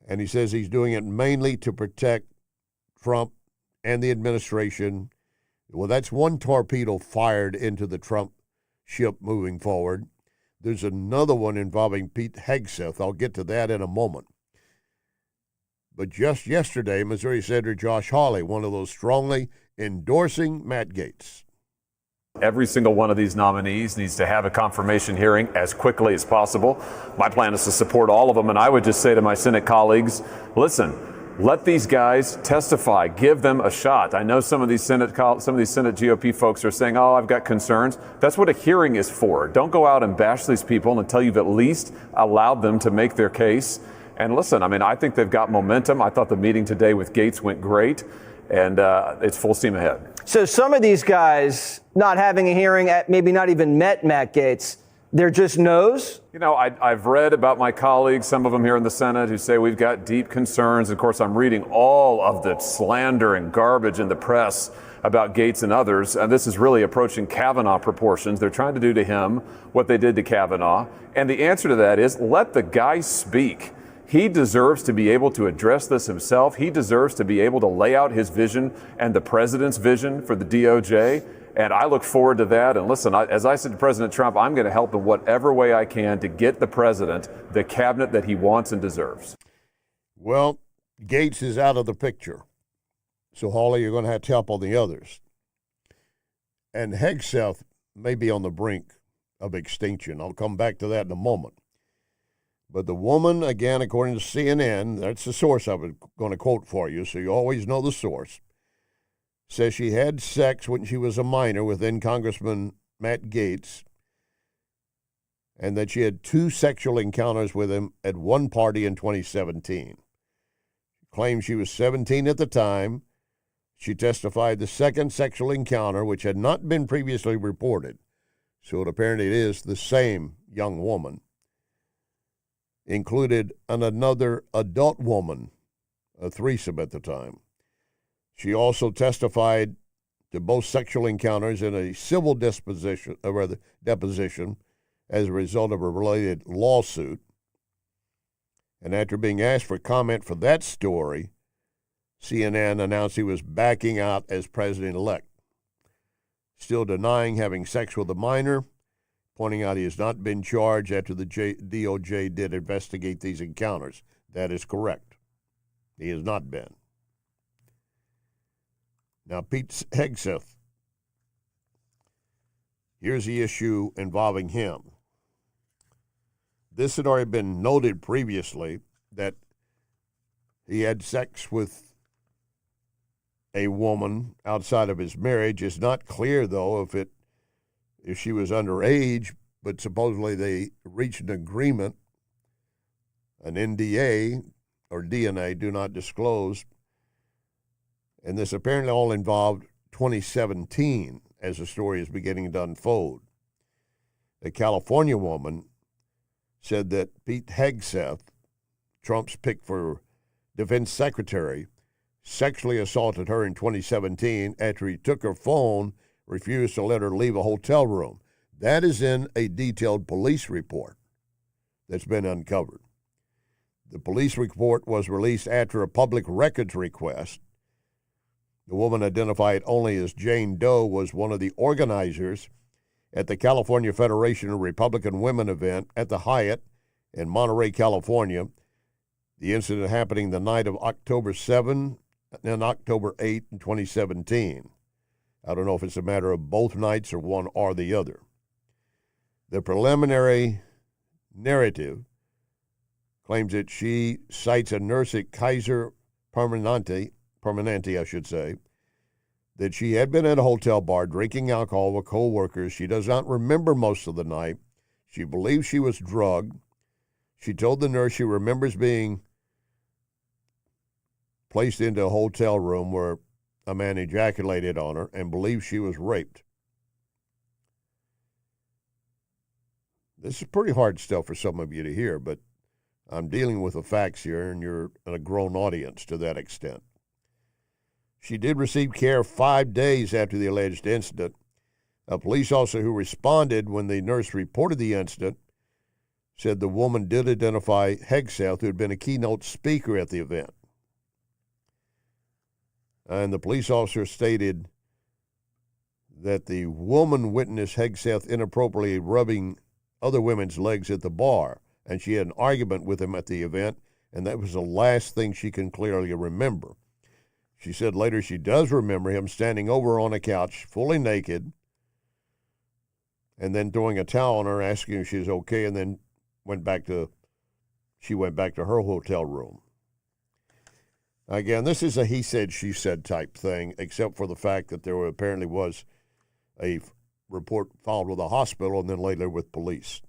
and he says he's doing it mainly to protect Trump and the administration. Well, that's one torpedo fired into the Trump ship moving forward. There's another one involving Pete Hegseth. I'll get to that in a moment. But just yesterday, Missouri Senator Josh Hawley, one of those strongly endorsing Matt Gaetz. Every single one of these nominees needs to have a confirmation hearing as quickly as possible. My plan is to support all of them, and I would just say to my Senate colleagues, listen, let these guys testify. Give them a shot. I know some of these Senate GOP folks are saying, oh, I've got concerns. That's what a hearing is for. Don't go out and bash these people until you've at least allowed them to make their case. And listen, I mean, I think they've got momentum. I thought the meeting today with Gaetz went great, and it's full steam ahead. So some of these guys not having a hearing, maybe not even met Matt Gaetz, they're just no's? You know, I've read about my colleagues, some of them here in the Senate, who say we've got deep concerns. Of course, I'm reading all of the slander and garbage in the press about Gaetz and others, and this is really approaching Kavanaugh proportions. They're trying to do to him what they did to Kavanaugh. And the answer to that is let the guy speak. He deserves to be able to address this himself. He deserves to be able to lay out his vision and the president's vision for the DOJ. And I look forward to that. And listen, as I said to President Trump, I'm going to help in whatever way I can to get the president the cabinet that he wants and deserves. Well, Gaetz is out of the picture. So, Hawley, you're going to have to help on the others. And Hegseth may be on the brink of extinction. I'll come back to that in a moment. But the woman, again, according to CNN, that's the source I was going to quote for you, so you always know the source, says she had sex when she was a minor with then Congressman Matt Gaetz, and that she had 2 sexual encounters with him at one party in 2017. She claimed she was 17 at the time. She testified the second sexual encounter, which had not been previously reported, so apparently it is the same young woman, included another adult woman, a threesome at the time. She also testified to both sexual encounters in a civil deposition as a result of a related lawsuit. And after being asked for comment for that story, CNN announced he was backing out as president-elect, still denying having sex with a minor, pointing out he has not been charged after the DOJ did investigate these encounters. That is correct. He has not been. Now, Pete Hegseth, here's the issue involving him. This had already been noted previously that he had sex with a woman outside of his marriage. It's not clear, though, if she was underage, but supposedly they reached an agreement, an NDA or DNA, do not disclose. And this apparently all involved 2017 as the story is beginning to unfold. A California woman said that Pete Hegseth, Trump's pick for defense secretary, sexually assaulted her in 2017 after he took her phone, refused to let her leave a hotel room. That is in a detailed police report that's been uncovered. The police report was released after a public records request. The woman, identified only as Jane Doe, was one of the organizers at the California Federation of Republican Women event at the Hyatt in Monterey, California. The incident happening the night of October 7 and October 8 in 2017. I don't know if it's a matter of both nights or one or the other. The preliminary narrative claims that she cites a nurse at Kaiser Permanente, I should say, that she had been at a hotel bar drinking alcohol with co-workers. She does not remember most of the night. She believes she was drugged. She told the nurse she remembers being placed into a hotel room where a man ejaculated on her and believes she was raped. This is pretty hard stuff for some of you to hear, but I'm dealing with the facts here, and you're a grown audience to that extent. She did receive care 5 days after the alleged incident. A police officer who responded when the nurse reported the incident said the woman did identify Hegseth, who had been a keynote speaker at the event. And the police officer stated that the woman witnessed Hegseth inappropriately rubbing other women's legs at the bar, and she had an argument with him at the event, and that was the last thing she can clearly remember. She said later she does remember him standing over on a couch, fully naked, and then throwing a towel on her, asking if she was okay, and then she went back to her hotel room. Again, this is a he said, she said type thing, except for the fact that there apparently was a report filed with a hospital and then later with police.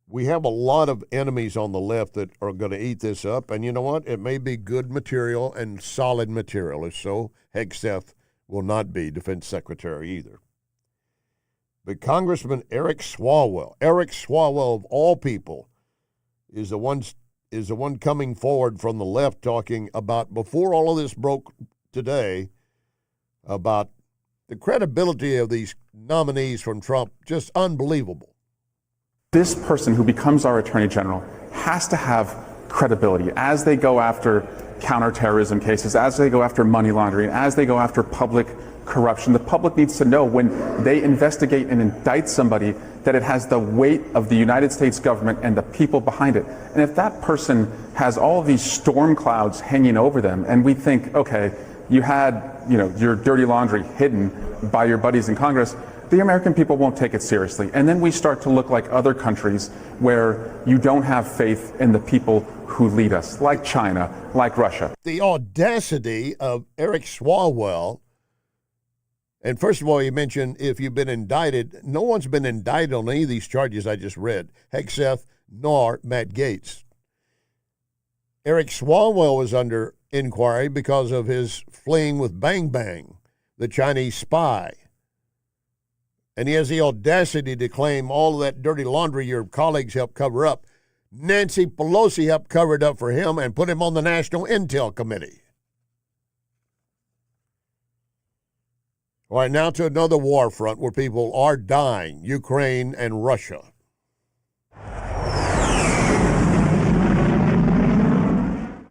We have a lot of enemies on the left that are going to eat this up, and you know what? It may be good material and solid material. If so, Hegseth will not be defense secretary either. But Congressman Eric Swalwell of all people, is the one coming forward from the left talking about, before all of this broke today, about the credibility of these nominees from Trump, just unbelievable. This person who becomes our attorney general has to have credibility as they go after counterterrorism cases, as they go after money laundering, as they go after public corruption. The public needs to know when they investigate and indict somebody that it has the weight of the United States government and the people behind it. And if that person has all of these storm clouds hanging over them, and we think, okay, you had, your dirty laundry hidden by your buddies in Congress, the American people won't take it seriously. And then we start to look like other countries where you don't have faith in the people who lead us, like China, like Russia. The audacity of Eric Swalwell. And first of all, you mentioned if you've been indicted. No one's been indicted on any of these charges I just read, Hegseth nor Matt Gaetz. Eric Swalwell was under inquiry because of his fleeing with Bang Bang, the Chinese spy. And he has the audacity to claim all of that dirty laundry your colleagues helped cover up. Nancy Pelosi helped cover it up for him and put him on the National Intel Committee. All right, now to another war front where people are dying, Ukraine and Russia.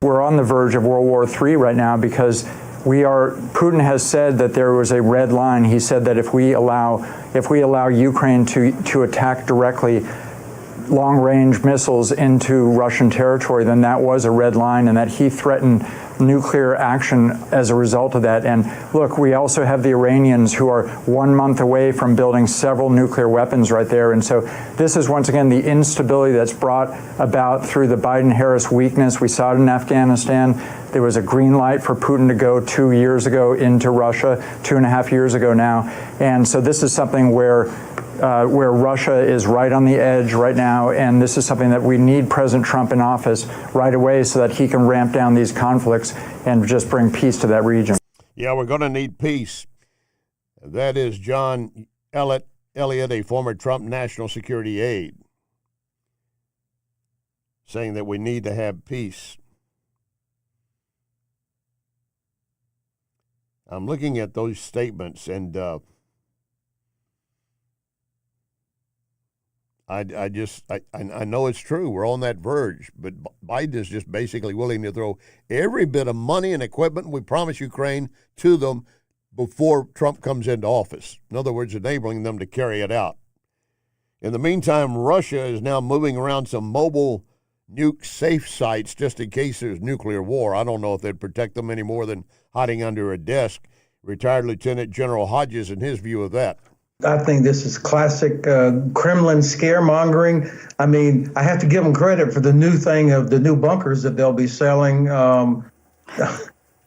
We're on the verge of World War III right now because Putin has said that there was a red line. He said that if we allow Ukraine to attack directly, long-range missiles into Russian territory, then that was a red line, and that he threatened nuclear action as a result of that. And look, we also have the Iranians who are 1 month away from building several nuclear weapons right there. And so this is, once again, the instability that's brought about through the Biden-Harris weakness. We saw it in Afghanistan. There was a green light for Putin to go 2 years ago into Russia, 2.5 years ago now. And so this is something where Russia is right on the edge right now, and this is something that we need President Trump in office right away so that he can ramp down these conflicts and just bring peace to that region. Yeah, we're going to need peace. That is John Elliott, a former Trump national security aide, saying that we need to have peace. I'm looking at those statements, and I know it's true. We're on that verge, but Biden is just basically willing to throw every bit of money and equipment we promised Ukraine to them before Trump comes into office. In other words, enabling them to carry it out. In the meantime, Russia is now moving around some mobile nuke safe sites just in case there's nuclear war. I don't know if they'd protect them any more than hiding under a desk. Retired Lieutenant General Hodges and his view of that. I think this is classic Kremlin scaremongering. I mean, I have to give them credit for the new thing of the new bunkers that they'll be selling.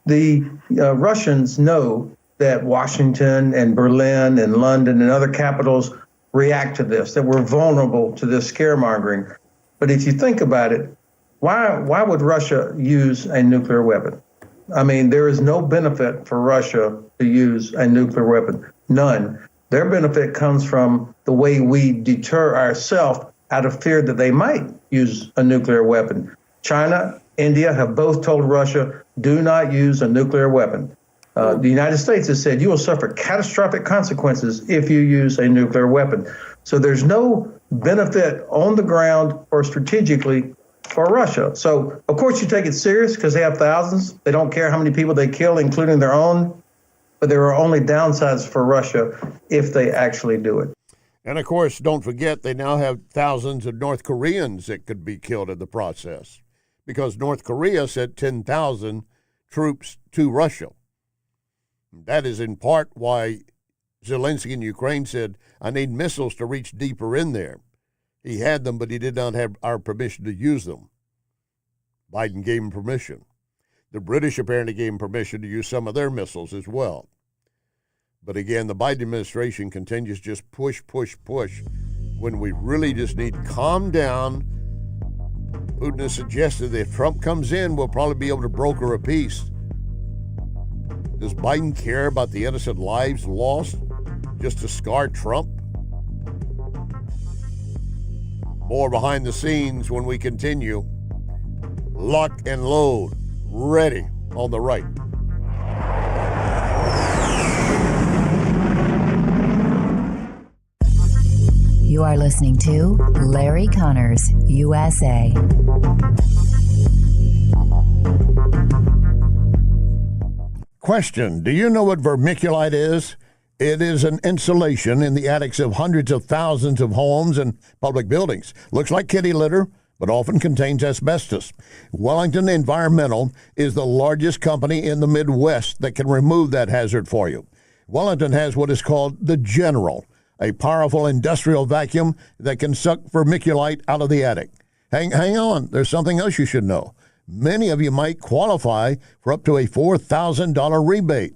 The Russians know that Washington and Berlin and London and other capitals react to this, that we're vulnerable to this scaremongering. But if you think about it, why would Russia use a nuclear weapon? I mean, there is no benefit for Russia to use a nuclear weapon, none. Their benefit comes from the way we deter ourselves out of fear that they might use a nuclear weapon. China, India have both told Russia, do not use a nuclear weapon. The United States has said you will suffer catastrophic consequences if you use a nuclear weapon. So there's no benefit on the ground or strategically for Russia. So, of course, you take it serious because they have thousands. They don't care how many people they kill, including their own. But there are only downsides for Russia if they actually do it. And, of course, don't forget they now have thousands of North Koreans that could be killed in the process because North Korea sent 10,000 troops to Russia. That is in part why Zelensky in Ukraine said, I need missiles to reach deeper in there. He had them, but he did not have our permission to use them. Biden gave him permission. The British apparently gave him permission to use some of their missiles as well. But again, the Biden administration continues just push, push, push when we really just need calm down. Putin has suggested that if Trump comes in, we'll probably be able to broker a peace. Does Biden care about the innocent lives lost just to scar Trump? More behind the scenes when we continue. Lock and load. Ready on the right. You are listening to Larry Connors, USA. Question: do you know what vermiculite is? It is an insulation in the attics of hundreds of thousands of homes and public buildings. Looks like kitty litter, but often contains asbestos. Wellington Environmental is the largest company in the Midwest that can remove that hazard for you. Wellington has what is called the General, a powerful industrial vacuum that can suck vermiculite out of the attic. Hang on, there's something else you should know. Many of you might qualify for up to a $4,000 rebate.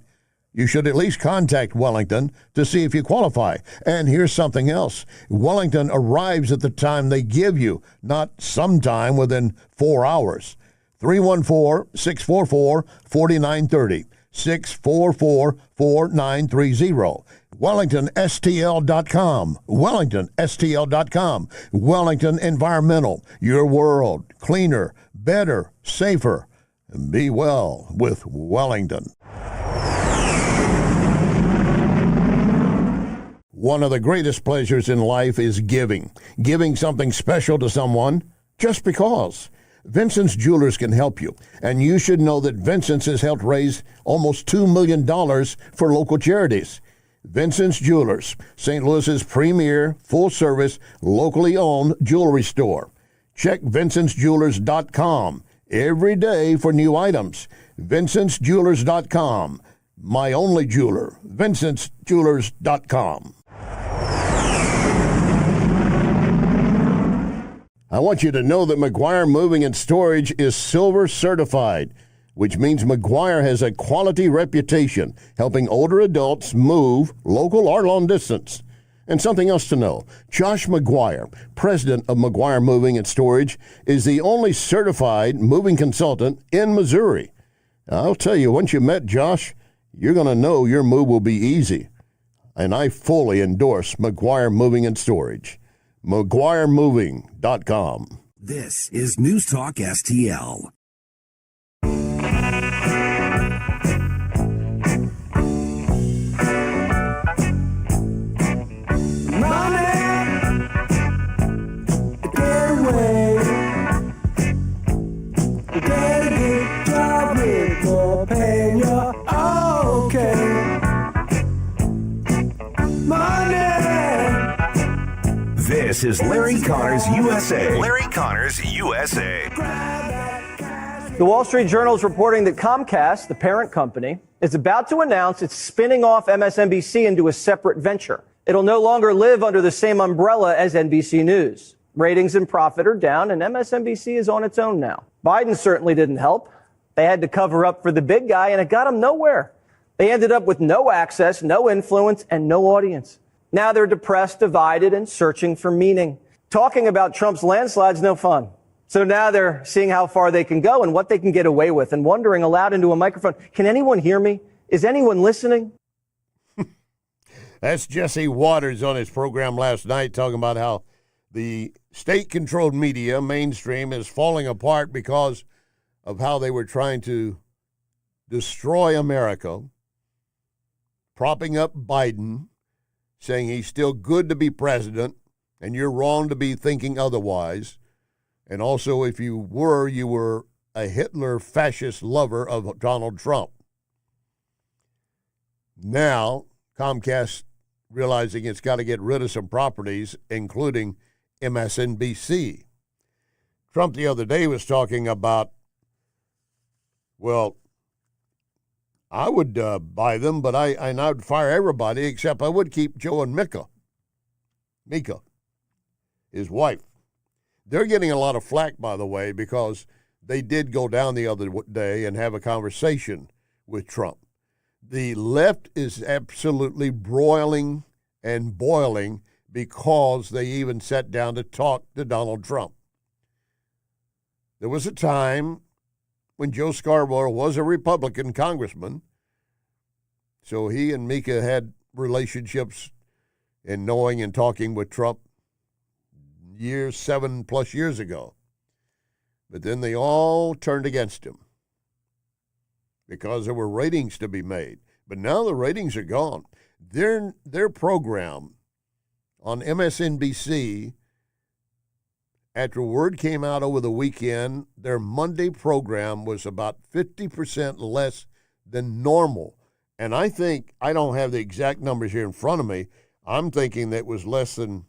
You should at least contact Wellington to see if you qualify. And here's something else. Wellington arrives at the time they give you, not sometime within 4 hours. 314-644-4930. 644-4930. WellingtonSTL.com. WellingtonSTL.com. Wellington Environmental. Your world cleaner, better, safer. And be well with Wellington. One of the greatest pleasures in life is giving. Giving something special to someone just because. Vincent's Jewelers can help you, and you should know that Vincent's has helped raise almost $2 million for local charities. Vincent's Jewelers, St. Louis's premier, full-service, locally owned jewelry store. Check vincentsjewelers.com every day for new items. vincentsjewelers.com. My only jeweler, vincentsjewelers.com. I want you to know that McGuire Moving and Storage is silver certified, which means McGuire has a quality reputation helping older adults move local or long distance. And something else to know, Josh McGuire, president of McGuire Moving and Storage, is the only certified moving consultant in Missouri. I'll tell you, once you met Josh, you're going to know your move will be easy. And I fully endorse McGuire Moving and Storage. McGuireMoving.com. This is News Talk STL. This is Larry Connors USA. Larry Connors USA. The Wall Street Journal is reporting that Comcast, the parent company, is about to announce it's spinning off MSNBC into a separate venture. It'll no longer live under the same umbrella as NBC News. Ratings and profit are down, and MSNBC is on its own now. Biden certainly didn't help. They had to cover up for the big guy, and it got them nowhere. They ended up with no access, no influence, and no audience. Now they're depressed, divided, and searching for meaning. Talking about Trump's landslide's no fun. So now they're seeing how far they can go and what they can get away with and wondering aloud into a microphone, can anyone hear me? Is anyone listening? That's Jesse Waters on his program last night talking about how the state-controlled media, mainstream, is falling apart because of how they were trying to destroy America, propping up Biden, saying he's still good to be president, and you're wrong to be thinking otherwise. And also, if you were a Hitler fascist lover of Donald Trump. Now, Comcast realizing it's got to get rid of some properties, including MSNBC. Trump the other day was talking about, well, I would buy them, but I'd fire everybody, except I would keep Joe and Mika, his wife. They're getting a lot of flack, by the way, because they did go down the other day and have a conversation with Trump. The left is absolutely broiling and boiling because they even sat down to talk to Donald Trump. There was a time when Joe Scarborough was a Republican congressman, so he and Mika had relationships in knowing and talking with Trump 7+ years ago. But then they all turned against him because there were ratings to be made. But now the ratings are gone. Their program on MSNBC, after word came out over the weekend, their Monday program was about 50% less than normal. And I think, I don't have the exact numbers here in front of me, I'm thinking that was less than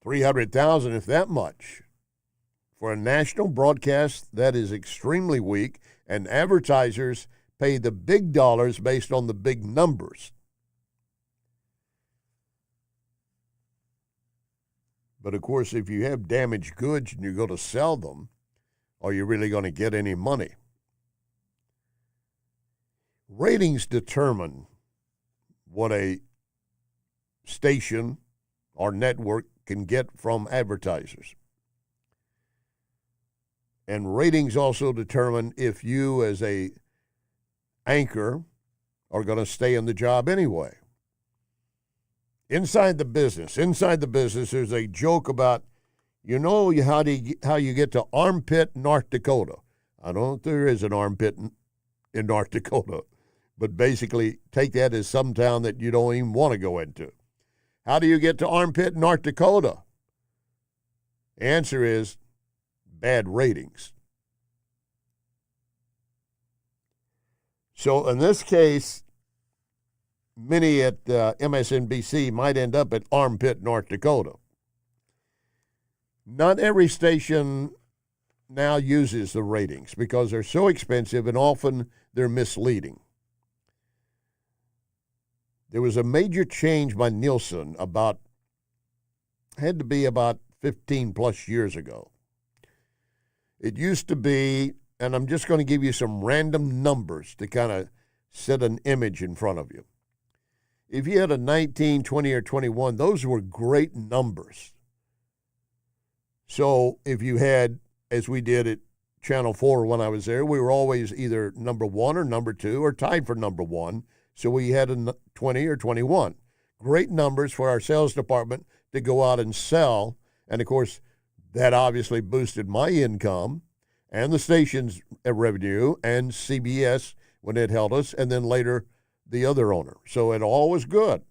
300,000, if that much. For a national broadcast, that is extremely weak, and advertisers pay the big dollars based on the big numbers. But, of course, if you have damaged goods and you're going to sell them, are you really going to get any money? Ratings determine what a station or network can get from advertisers. And ratings also determine if you, as a anchor, are going to stay in the job anyway. Inside the business, there's a joke about, you know, how you get to Armpit, North Dakota. I don't know if there is an armpit in North Dakota, but basically take that as some town that you don't even want to go into. How do you get to Armpit, North Dakota? Answer is bad ratings. So in this case, many at MSNBC might end up at Armpit, North Dakota. Not every station now uses the ratings because they're so expensive and often they're misleading. There was a major change by Nielsen had to be about 15 plus years ago. It used to be, and I'm just going to give you some random numbers to kind of set an image in front of you. If you had a 19, 20, or 21, those were great numbers. So if you had, as we did at Channel 4 when I was there, we were always either number 1 or number 2 or tied for number 1. So we had a 20 or 21. Great numbers for our sales department to go out and sell. And, of course, that obviously boosted my income and the station's revenue and CBS when it held us, and then later the other owner. So it all was good.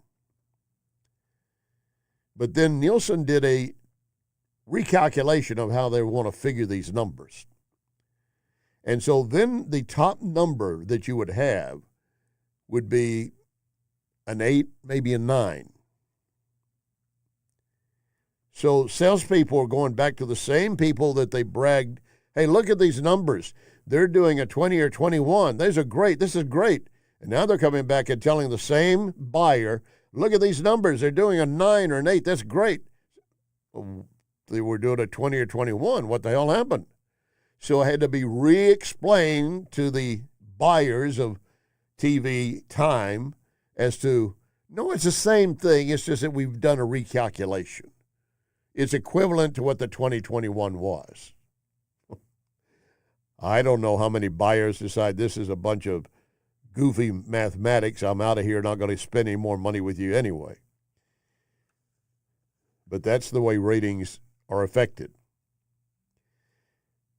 But then Nielsen did a recalculation of how they want to figure these numbers. And so then the top number that you would have would be an 8, maybe a 9. So salespeople are going back to the same people that they bragged, hey, look at these numbers. They're doing a 20 or 21. These are great. This is great. And now they're coming back and telling the same buyer, look at these numbers. They're doing a 9 or an 8. That's great. They were doing a 20 or 21. What the hell happened? So I had to be re-explained to the buyers of TV time as to, no, it's the same thing. It's just that we've done a recalculation. It's equivalent to what the 2021 was. I don't know how many buyers decide this is a bunch of goofy mathematics. I'm out of here, not going to spend any more money with you anyway. But that's the way ratings are affected.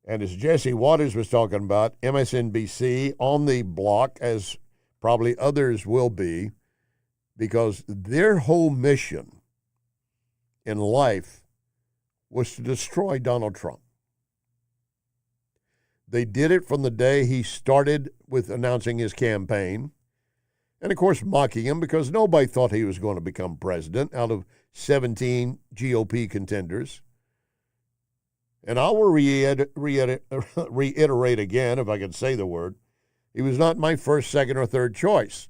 And as Jesse Waters was talking about, MSNBC on the block, as probably others will be, because their whole mission in life was to destroy Donald Trump. They did it from the day he started with announcing his campaign, and of course mocking him because nobody thought he was going to become president out of 17 GOP contenders. And I will reiterate again, if I can say the word, he was not my first, second, or third choice.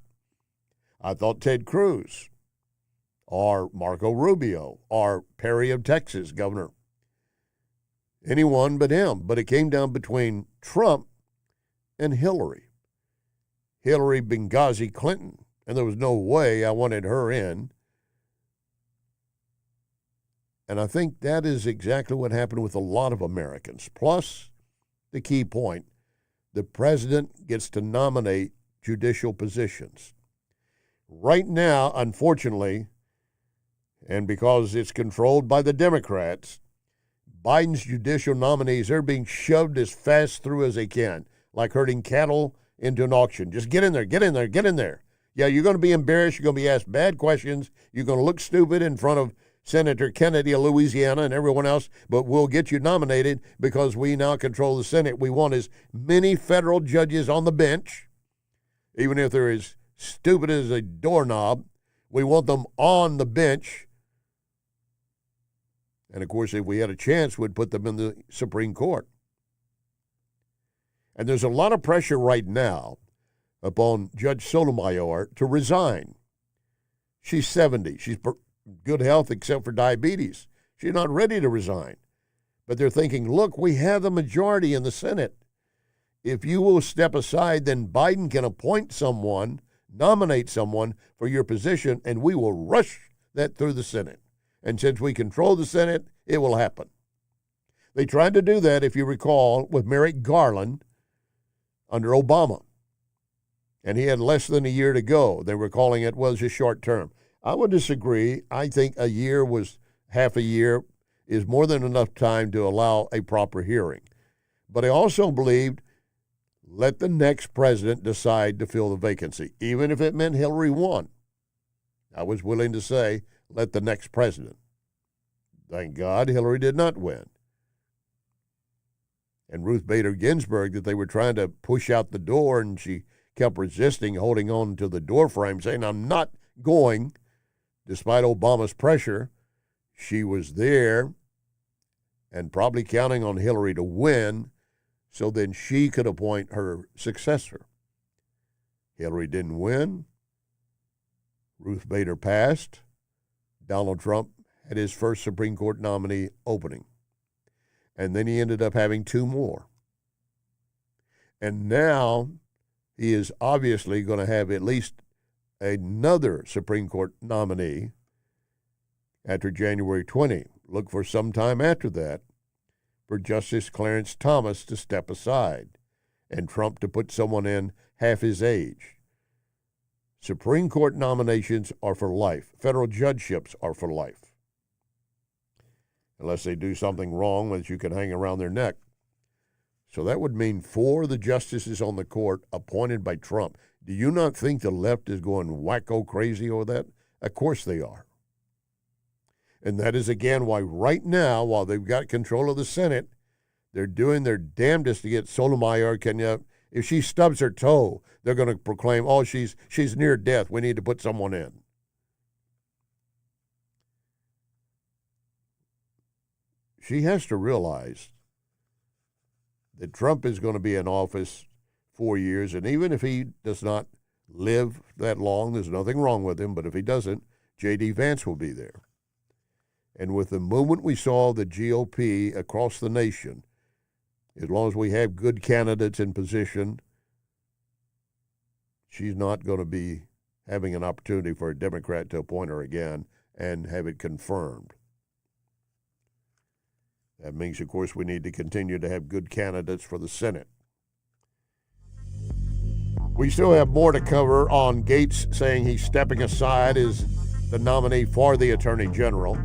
I thought Ted Cruz or Marco Rubio or Perry of Texas, governor. Anyone but him. But it came down between Trump and Hillary. Hillary Benghazi Clinton. And there was no way I wanted her in. And I think that is exactly what happened with a lot of Americans. Plus, the key point, the president gets to nominate judicial positions. Right now, unfortunately, and because it's controlled by the Democrats, Biden's judicial nominees are being shoved as fast through as they can, like herding cattle into an auction. Just get in there, get in there, get in there. Yeah, you're going to be embarrassed. You're going to be asked bad questions. You're going to look stupid in front of Senator Kennedy of Louisiana and everyone else, but we'll get you nominated because we now control the Senate. We want as many federal judges on the bench, even if they're as stupid as a doorknob. We want them on the bench. And, of course, if we had a chance, we'd put them in the Supreme Court. And there's a lot of pressure right now upon Judge Sotomayor to resign. She's 70. She's good health except for diabetes. She's not ready to resign. But they're thinking, look, we have the majority in the Senate. If you will step aside, then Biden can appoint someone, nominate someone for your position, and we will rush that through the Senate. And since we control the Senate, it will happen. They tried to do that, if you recall, with Merrick Garland under Obama. And he had less than a year to go. They were calling it, well, just short term. I would disagree. I think a year was half a year is more than enough time to allow a proper hearing. But I also believed let the next president decide to fill the vacancy, even if it meant Hillary won. I was willing to say, let the next president. Thank God Hillary did not win. And Ruth Bader Ginsburg, that they were trying to push out the door, and she kept resisting, holding on to the doorframe, saying, I'm not going, despite Obama's pressure. She was there and probably counting on Hillary to win so then she could appoint her successor. Hillary didn't win. Ruth Bader passed. Donald Trump had his first Supreme Court nominee opening. And then he ended up having two more. And now he is obviously going to have at least another Supreme Court nominee after January 20. Look for some time after that for Justice Clarence Thomas to step aside and Trump to put someone in half his age. Supreme Court nominations are for life. Federal judgeships are for life. Unless they do something wrong that you can hang around their neck. So that would mean 4 of the justices on the court appointed by Trump. Do you not think the left is going wacko crazy over that? Of course they are. And that is, again, why right now, while they've got control of the Senate, they're doing their damnedest to get Sotomayor. If she stubs her toe, they're going to proclaim, oh, she's near death. We need to put someone in. She has to realize that Trump is going to be in office 4 years, and even if he does not live that long, there's nothing wrong with him, but if he doesn't, J.D. Vance will be there. And with the movement we saw the GOP across the nation, as long as we have good candidates in position, she's not going to be having an opportunity for a Democrat to appoint her again and have it confirmed. That means, of course, we need to continue to have good candidates for the Senate. We still have more to cover on Gaetz saying he's stepping aside as the nominee for the Attorney General,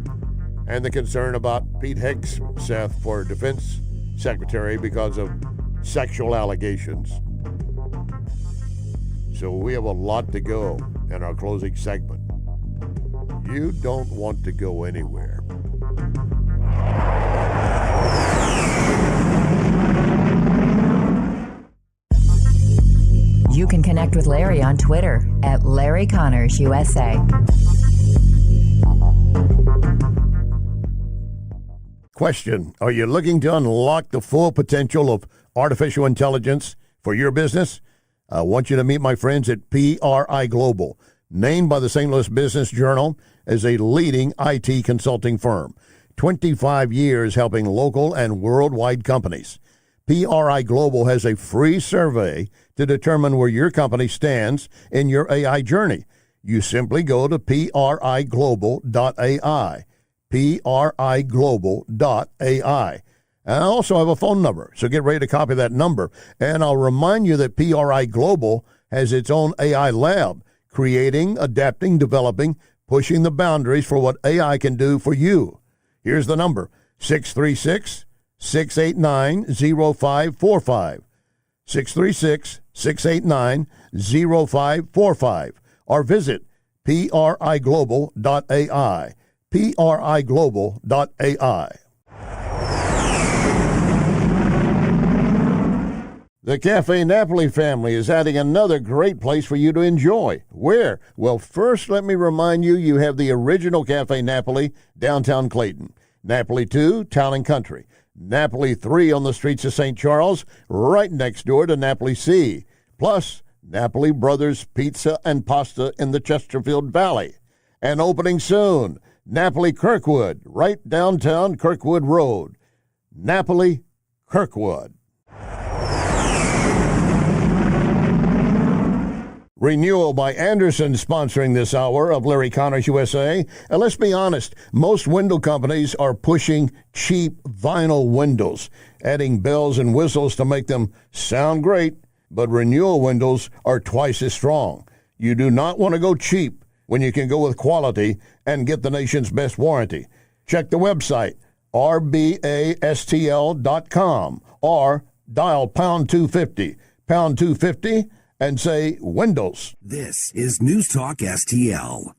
and the concern about Pete Hegseth for Defense Secretary because of sexual allegations. So we have a lot to go in our closing segment. You don't want to go anywhere. You can connect with Larry on Twitter at Larry Connors USA. Question: are you looking to unlock the full potential of artificial intelligence for your business? I want you to meet my friends at PRI Global, named by the St. Louis Business Journal as a leading IT consulting firm. 25 years helping local and worldwide companies. PRI Global has a free survey to determine where your company stands in your AI journey. You simply go to priglobal.ai. priglobal.ai. And I also have a phone number, so get ready to copy that number. And I'll remind you that PRI Global has its own AI lab, creating, adapting, developing, pushing the boundaries for what AI can do for you. Here's the number, 636-689-0545. 636-689-0545. Or visit priglobal.ai. priglobal.ai. The Cafe Napoli family is adding another great place for you to enjoy. Where? Well, first, let me remind you, you have the original Cafe Napoli, downtown Clayton. Napoli 2, Town and Country. Napoli 3 on the streets of St. Charles, right next door to Napoli C. Plus, Napoli Brothers Pizza and Pasta in the Chesterfield Valley. And opening soon, Napoli Kirkwood, right downtown Kirkwood Road. Napoli Kirkwood. Renewal by Andersen sponsoring this hour of Larry Connors USA. And let's be honest, most window companies are pushing cheap vinyl windows, adding bells and whistles to make them sound great, but Renewal windows are twice as strong. You do not want to go cheap when you can go with quality and get the nation's best warranty. Check the website, rbastl.com, or dial pound 250, pound 250, and say Windows. This is News Talk STL.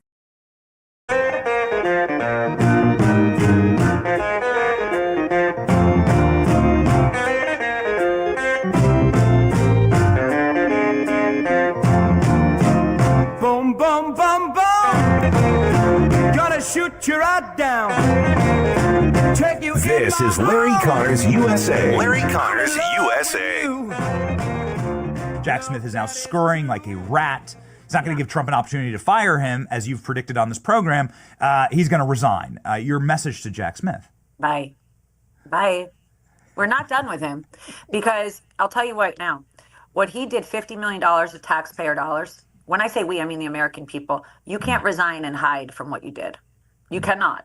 shoot you right down. Take you This is Larry Connors USA. Larry Connors USA. Jack Smith is now scurrying like a rat. He's not going to give Trump an opportunity to fire him, as you've predicted on this program. He's going to resign. Your message to Jack Smith? Bye. We're not done with him, because I'll tell you what now. What he did, $50 million of taxpayer dollars. When I say we, I mean the American people. You can't resign and hide from what you did. You cannot.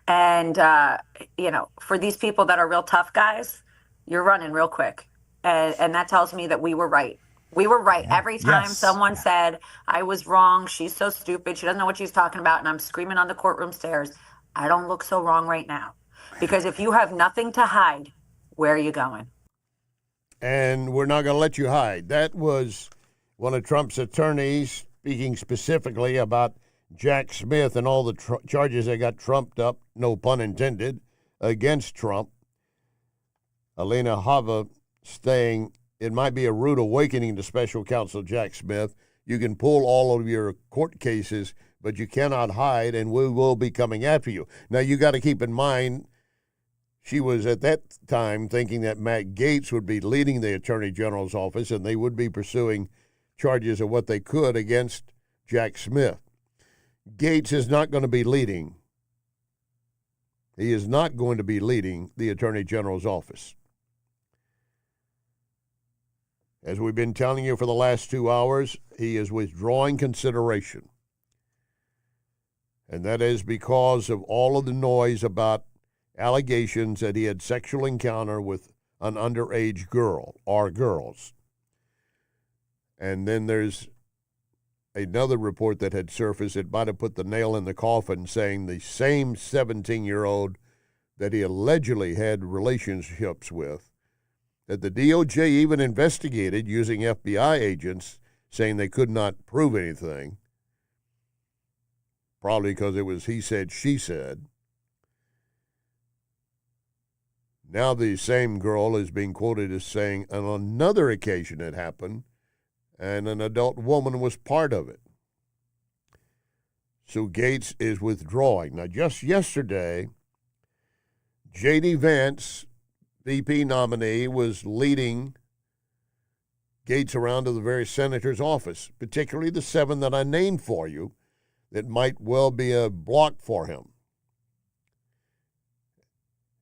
And, for these people that are real tough guys, you're running real quick. And that tells me that we were right. We were right. Every time someone said, I was wrong, she's so stupid, she doesn't know what she's talking about, and I'm screaming on the courtroom stairs, I don't look so wrong right now. Because if you have nothing to hide, where are you going? And we're not going to let you hide. That was one of Trump's attorneys speaking specifically about Jack Smith and all the charges that got trumped up, no pun intended, against Trump. Alina Hava saying it might be a rude awakening to special counsel Jack Smith. You can pull all of your court cases, but you cannot hide, and we will be coming after you. Now, you got to keep in mind, she was at that time thinking that Matt Gaetz would be leading the Attorney General's office, and they would be pursuing charges of what they could against Jack Smith. Gaetz is not going to be leading. He is not going to be leading the Attorney General's office. As we've been telling you for the last 2 hours, he is withdrawing consideration. And that is because of all of the noise about allegations that he had sexual encounter with an underage girl or girls. And then there's another report that had surfaced that might have put the nail in the coffin, saying the same 17-year-old that he allegedly had relationships with, that the DOJ even investigated using FBI agents, saying they could not prove anything, probably because it was he said, she said. Now the same girl is being quoted as saying on another occasion it happened, and an adult woman was part of it. So Gaetz is withdrawing. Now, just yesterday, J.D. Vance, VP nominee, was leading Gaetz around to the various senators' office, particularly the 7 that I named for you that might well be a block for him.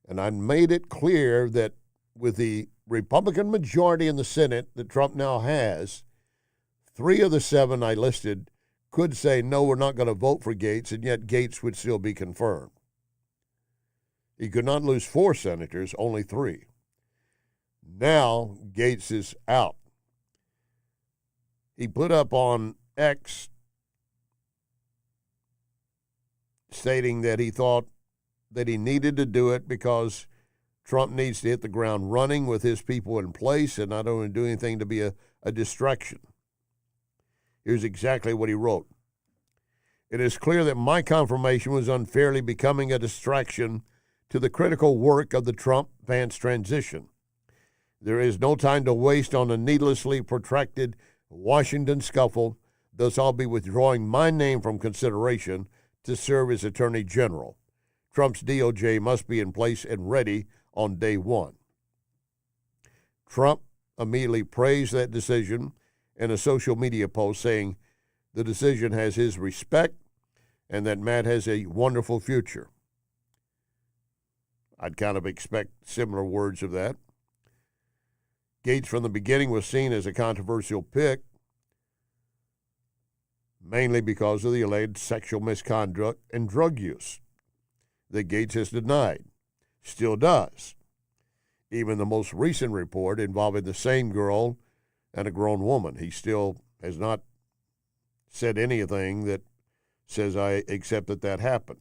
And I made it clear that with the Republican majority in the Senate that Trump now has, 3 of the 7 I listed could say, no, we're not going to vote for Gaetz, and yet Gaetz would still be confirmed. He could not lose 4 senators, only 3. Now Gaetz is out. He put up on X stating that he thought that he needed to do it because Trump needs to hit the ground running with his people in place and not only do anything to be a distraction. Here's exactly what he wrote. It is clear that my confirmation was unfairly becoming a distraction to the critical work of the Trump-Vance transition. There is no time to waste on a needlessly protracted Washington scuffle, thus I'll be withdrawing my name from consideration to serve as Attorney General. Trump's DOJ must be in place and ready on day 1. Trump immediately praised that decision in a social media post, saying the decision has his respect and that Matt has a wonderful future. I'd kind of expect similar words of that. Gaetz from the beginning was seen as a controversial pick, mainly because of the alleged sexual misconduct and drug use that Gaetz has denied, still does. Even the most recent report involving the same girl and a grown woman, he still has not said anything that says I accept that happened.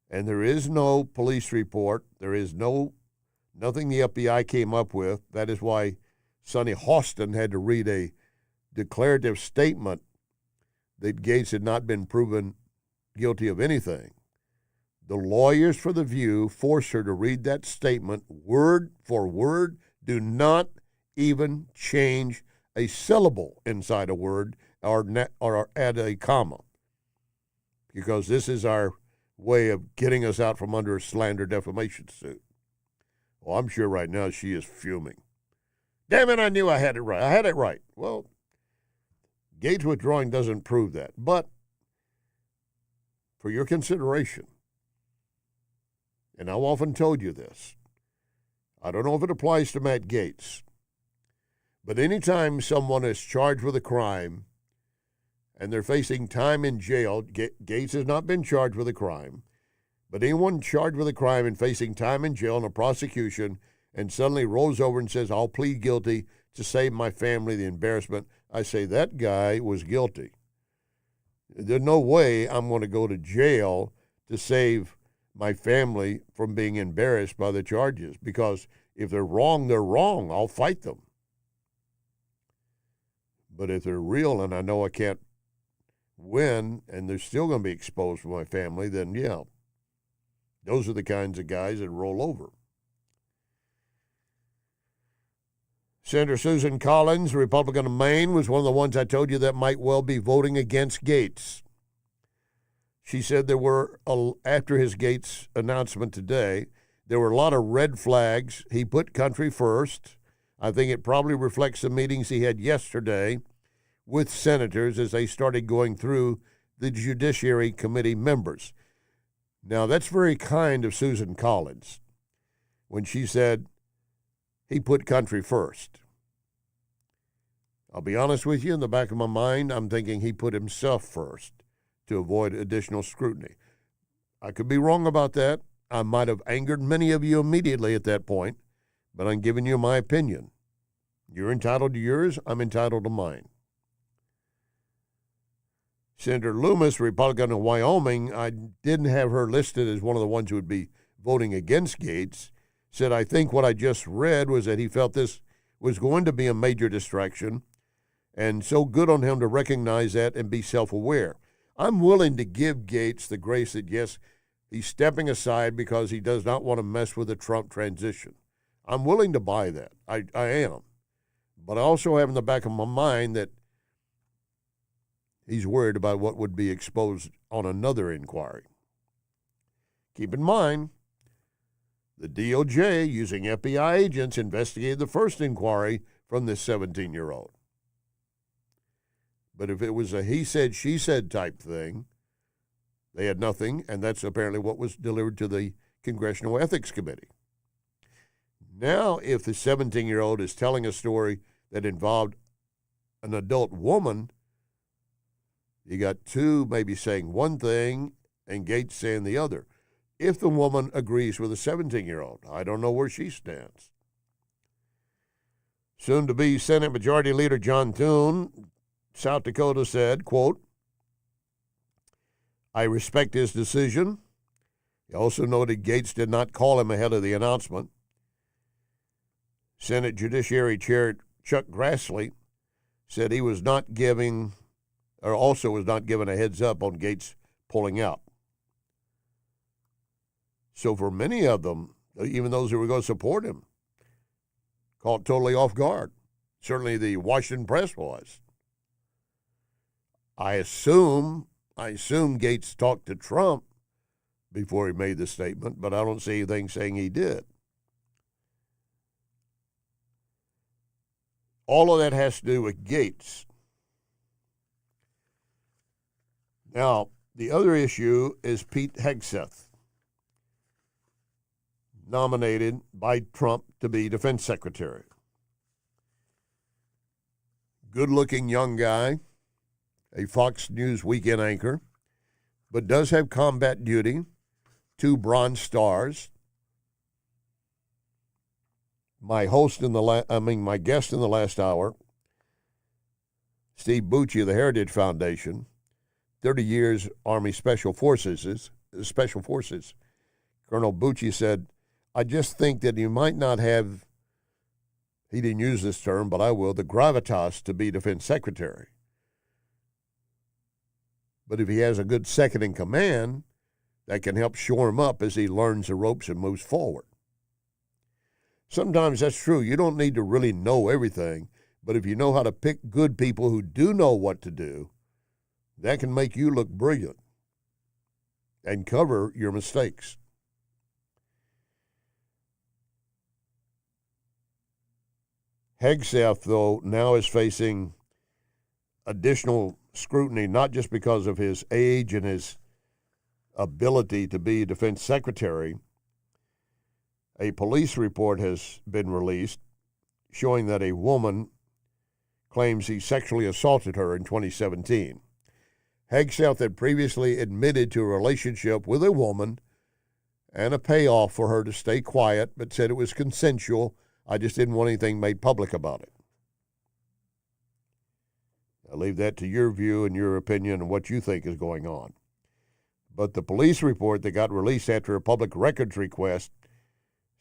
And there is no police report. There is nothing the FBI came up with. That is why Sonny Hostin had to read a declarative statement that Gaetz had not been proven guilty of anything. The lawyers for The View forced her to read that statement word for word. Do not even change a syllable inside a word or add a comma. because this is our way of getting us out from under a slander defamation suit. Well, I'm sure right now she is fuming. Damn it, I knew I had it right. I had it right. Well, Gates withdrawing doesn't prove that. But for your consideration, and I've often told you this, I don't know if it applies to Matt Gaetz, but anytime someone is charged with a crime and they're facing time in jail, Gaetz has not been charged with a crime, but anyone charged with a crime and facing time in jail in a prosecution and suddenly rolls over and says, I'll plead guilty to save my family the embarrassment, I say that guy was guilty. There's no way I'm going to go to jail to save my family from being embarrassed by the charges, because if they're wrong, they're wrong. I'll fight them. But if they're real and I know I can't win and they're still going to be exposed for my family, then yeah, those are the kinds of guys that roll over. Senator Susan Collins, Republican of Maine, was one of the ones I told you that might well be voting against Gaetz. She said there were, after his Gaetz announcement today, there were a lot of red flags. He put country first. I think it probably reflects the meetings he had yesterday with senators as they started going through the Judiciary Committee members. Now, that's very kind of Susan Collins when she said he put country first. I'll be honest with you, in the back of my mind, I'm thinking he put himself first to avoid additional scrutiny. I could be wrong about that. I might have angered many of you immediately at that point, but I'm giving you my opinion. You're entitled to yours, I'm entitled to mine. Senator Loomis, Republican of Wyoming, I didn't have her listed as one of the ones who would be voting against Gaetz, said, I think what I just read was that he felt this was going to be a major distraction, and so good on him to recognize that and be self-aware. I'm willing to give Gaetz the grace that, yes, he's stepping aside because he does not want to mess with the Trump transition. I'm willing to buy that. I am. But I also have in the back of my mind that he's worried about what would be exposed on another inquiry. Keep in mind, the DOJ, using FBI agents, investigated the first inquiry from this 17-year-old. But if it was a he said, she said type thing, they had nothing, and that's apparently what was delivered to the Congressional Ethics Committee. Now, if the 17-year-old is telling a story that involved an adult woman, you got two maybe saying one thing and Gaetz saying the other. If the woman agrees with a 17-year-old, I don't know where she stands. Soon-to-be Senate Majority Leader John Thune, South Dakota, said, quote, I respect his decision. He also noted Gaetz did not call him ahead of the announcement. Senate Judiciary Chair Chuck Grassley said he was not giving, or also was not given a heads up on Gaetz pulling out. So for many of them, even those who were going to support him, caught totally off guard. Certainly the Washington Press was. I assume Gaetz talked to Trump before he made the statement, but I don't see anything saying he did. All of that has to do with Gaetz. Now, the other issue is Pete Hegseth, nominated by Trump to be defense secretary. Good-looking young guy, a Fox News weekend anchor, but does have combat duty, 2 Bronze Stars. My guest in the last hour, Steve Bucci of the Heritage Foundation, 30 years Army Special Forces. Colonel Bucci said, I just think that you might not have, he didn't use this term, but I will, the gravitas to be defense secretary. But if he has a good second in command, that can help shore him up as he learns the ropes and moves forward. Sometimes that's true. You don't need to really know everything, but if you know how to pick good people who do know what to do, that can make you look brilliant. and cover your mistakes. Hegseth, though, now is facing additional scrutiny, not just because of his age and his ability to be defense secretary. A police report has been released showing that a woman claims he sexually assaulted her in 2017. Hegseth had previously admitted to a relationship with a woman and a payoff for her to stay quiet, but said it was consensual. I just didn't want anything made public about it. I leave that to your view and your opinion and what you think is going on. But the police report that got released after a public records request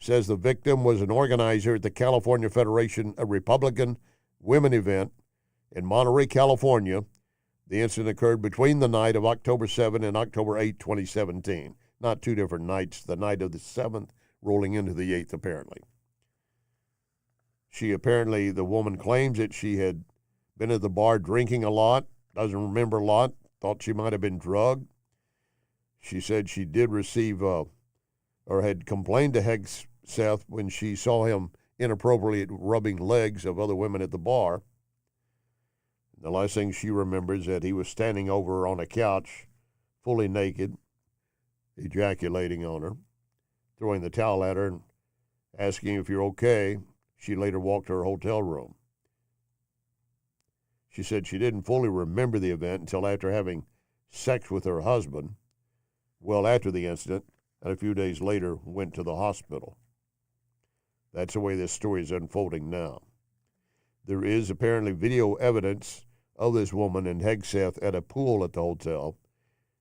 says the victim was an organizer at the California Federation of Republican Women event in Monterey, California. The incident occurred between the night of October 7 and October 8, 2017. Not two different nights, the night of the 7th rolling into the 8th, apparently. The woman claims that she had been at the bar drinking a lot, doesn't remember a lot, thought she might have been drugged. She said she did receive or had complained to Hegseth when she saw him inappropriately rubbing legs of other women at the bar. The last thing she remembers is that he was standing over her on a couch, fully naked, ejaculating on her, throwing the towel at her and asking if you're okay. She later walked to her hotel room. She said she didn't fully remember the event until after having sex with her husband, well after the incident, and a few days later went to the hospital. That's the way this story is unfolding now. There is apparently video evidence of this woman and Hegseth at a pool at the hotel,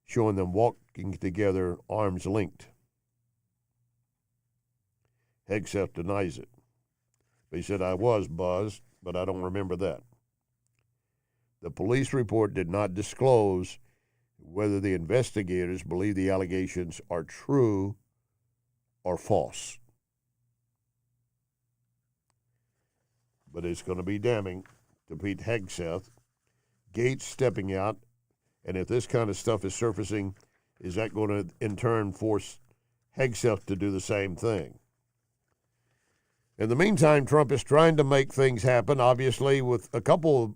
showing them walking together, arms linked. Hegseth denies it. But he said, I was buzzed, but I don't remember that. The police report did not disclose whether the investigators believe the allegations are true or false. But it's going to be damning to Pete Hegseth. Gates stepping out, and if this kind of stuff is surfacing, is that going to in turn force Hegseth to do the same thing? In the meantime, Trump is trying to make things happen, obviously, with a couple of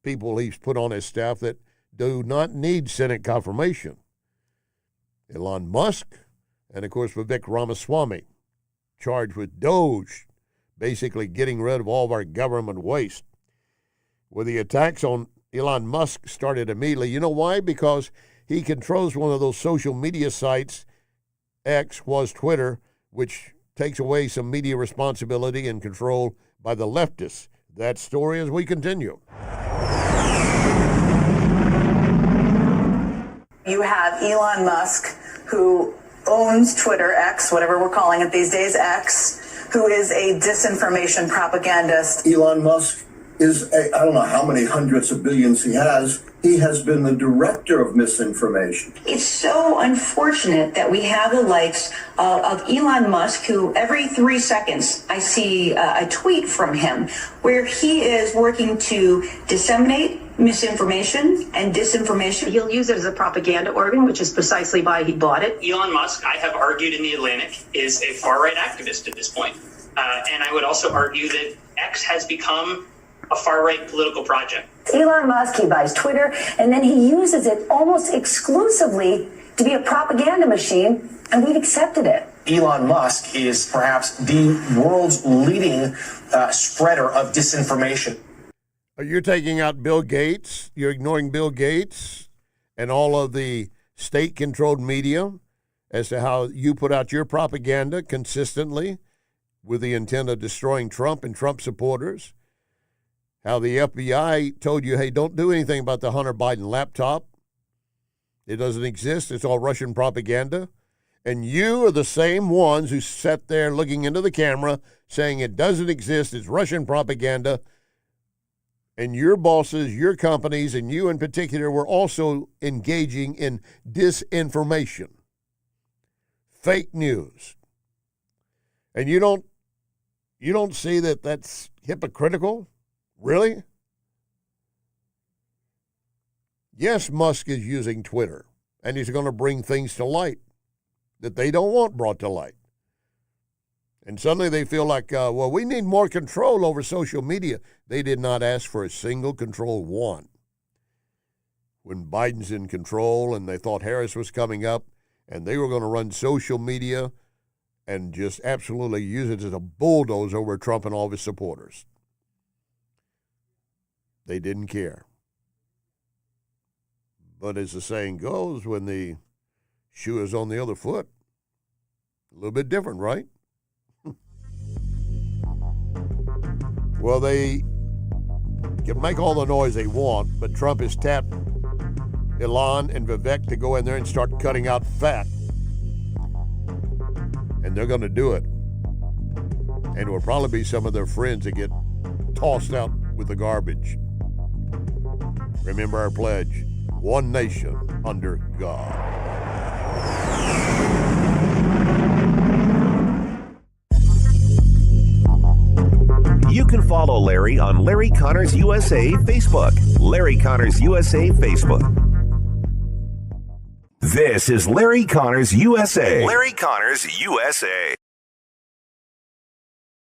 people he's put on his staff that do not need Senate confirmation. Elon Musk, and of course Vivek Ramaswamy, charged with DOGE, basically getting rid of all of our government waste. Well, the attacks on Elon Musk started immediately. You know why? Because he controls one of those social media sites, X was Twitter, which takes away some media responsibility and control by the leftists. That story as we continue. You have Elon Musk, who owns Twitter, X, whatever we're calling it these days, X, who is a disinformation propagandist. Elon Musk is, I don't know how many hundreds of billions he has. He has been the director of misinformation. It's so unfortunate that we have the likes of Elon Musk, who every 3 seconds I see a tweet from him where he is working to disseminate misinformation and disinformation. He'll use it as a propaganda organ, which is precisely why he bought it. Elon Musk, I have argued in The Atlantic, is a far-right activist at this point. And I would also argue that X has become a far-right political project. Elon Musk, he buys Twitter, and then he uses it almost exclusively to be a propaganda machine, and we've accepted it. Elon Musk is perhaps the world's leading spreader of disinformation. You're taking out Bill Gates. You're ignoring Bill Gates and all of the state-controlled media as to how you put out your propaganda consistently with the intent of destroying Trump and Trump supporters. How the FBI told you, hey, don't do anything about the Hunter Biden laptop. It doesn't exist. It's all Russian propaganda. And you are the same ones who sat there looking into the camera saying it doesn't exist. It's Russian propaganda. And your bosses, your companies, and you in particular were also engaging in disinformation, fake news. And you don't see that that's hypocritical? Really? Yes, Musk is using Twitter. And he's going to bring things to light that they don't want brought to light. And suddenly they feel like, well, we need more control over social media. They did not ask for a single control one. When Biden's in control and they thought Harris was coming up and they were going to run social media and just absolutely use it as a bulldozer over Trump and all of his supporters. They didn't care. But as the saying goes, when the shoe is on the other foot, a little bit different, right? Well, they can make all the noise they want, but Trump has tapped Elon and Vivek to go in there and start cutting out fat. And they're going to do it. And it will probably be some of their friends that get tossed out with the garbage. Remember our pledge, one nation under God. You can follow Larry on Larry Connors USA Facebook. Larry Connors USA Facebook. This is Larry Connors USA. Larry Connors USA.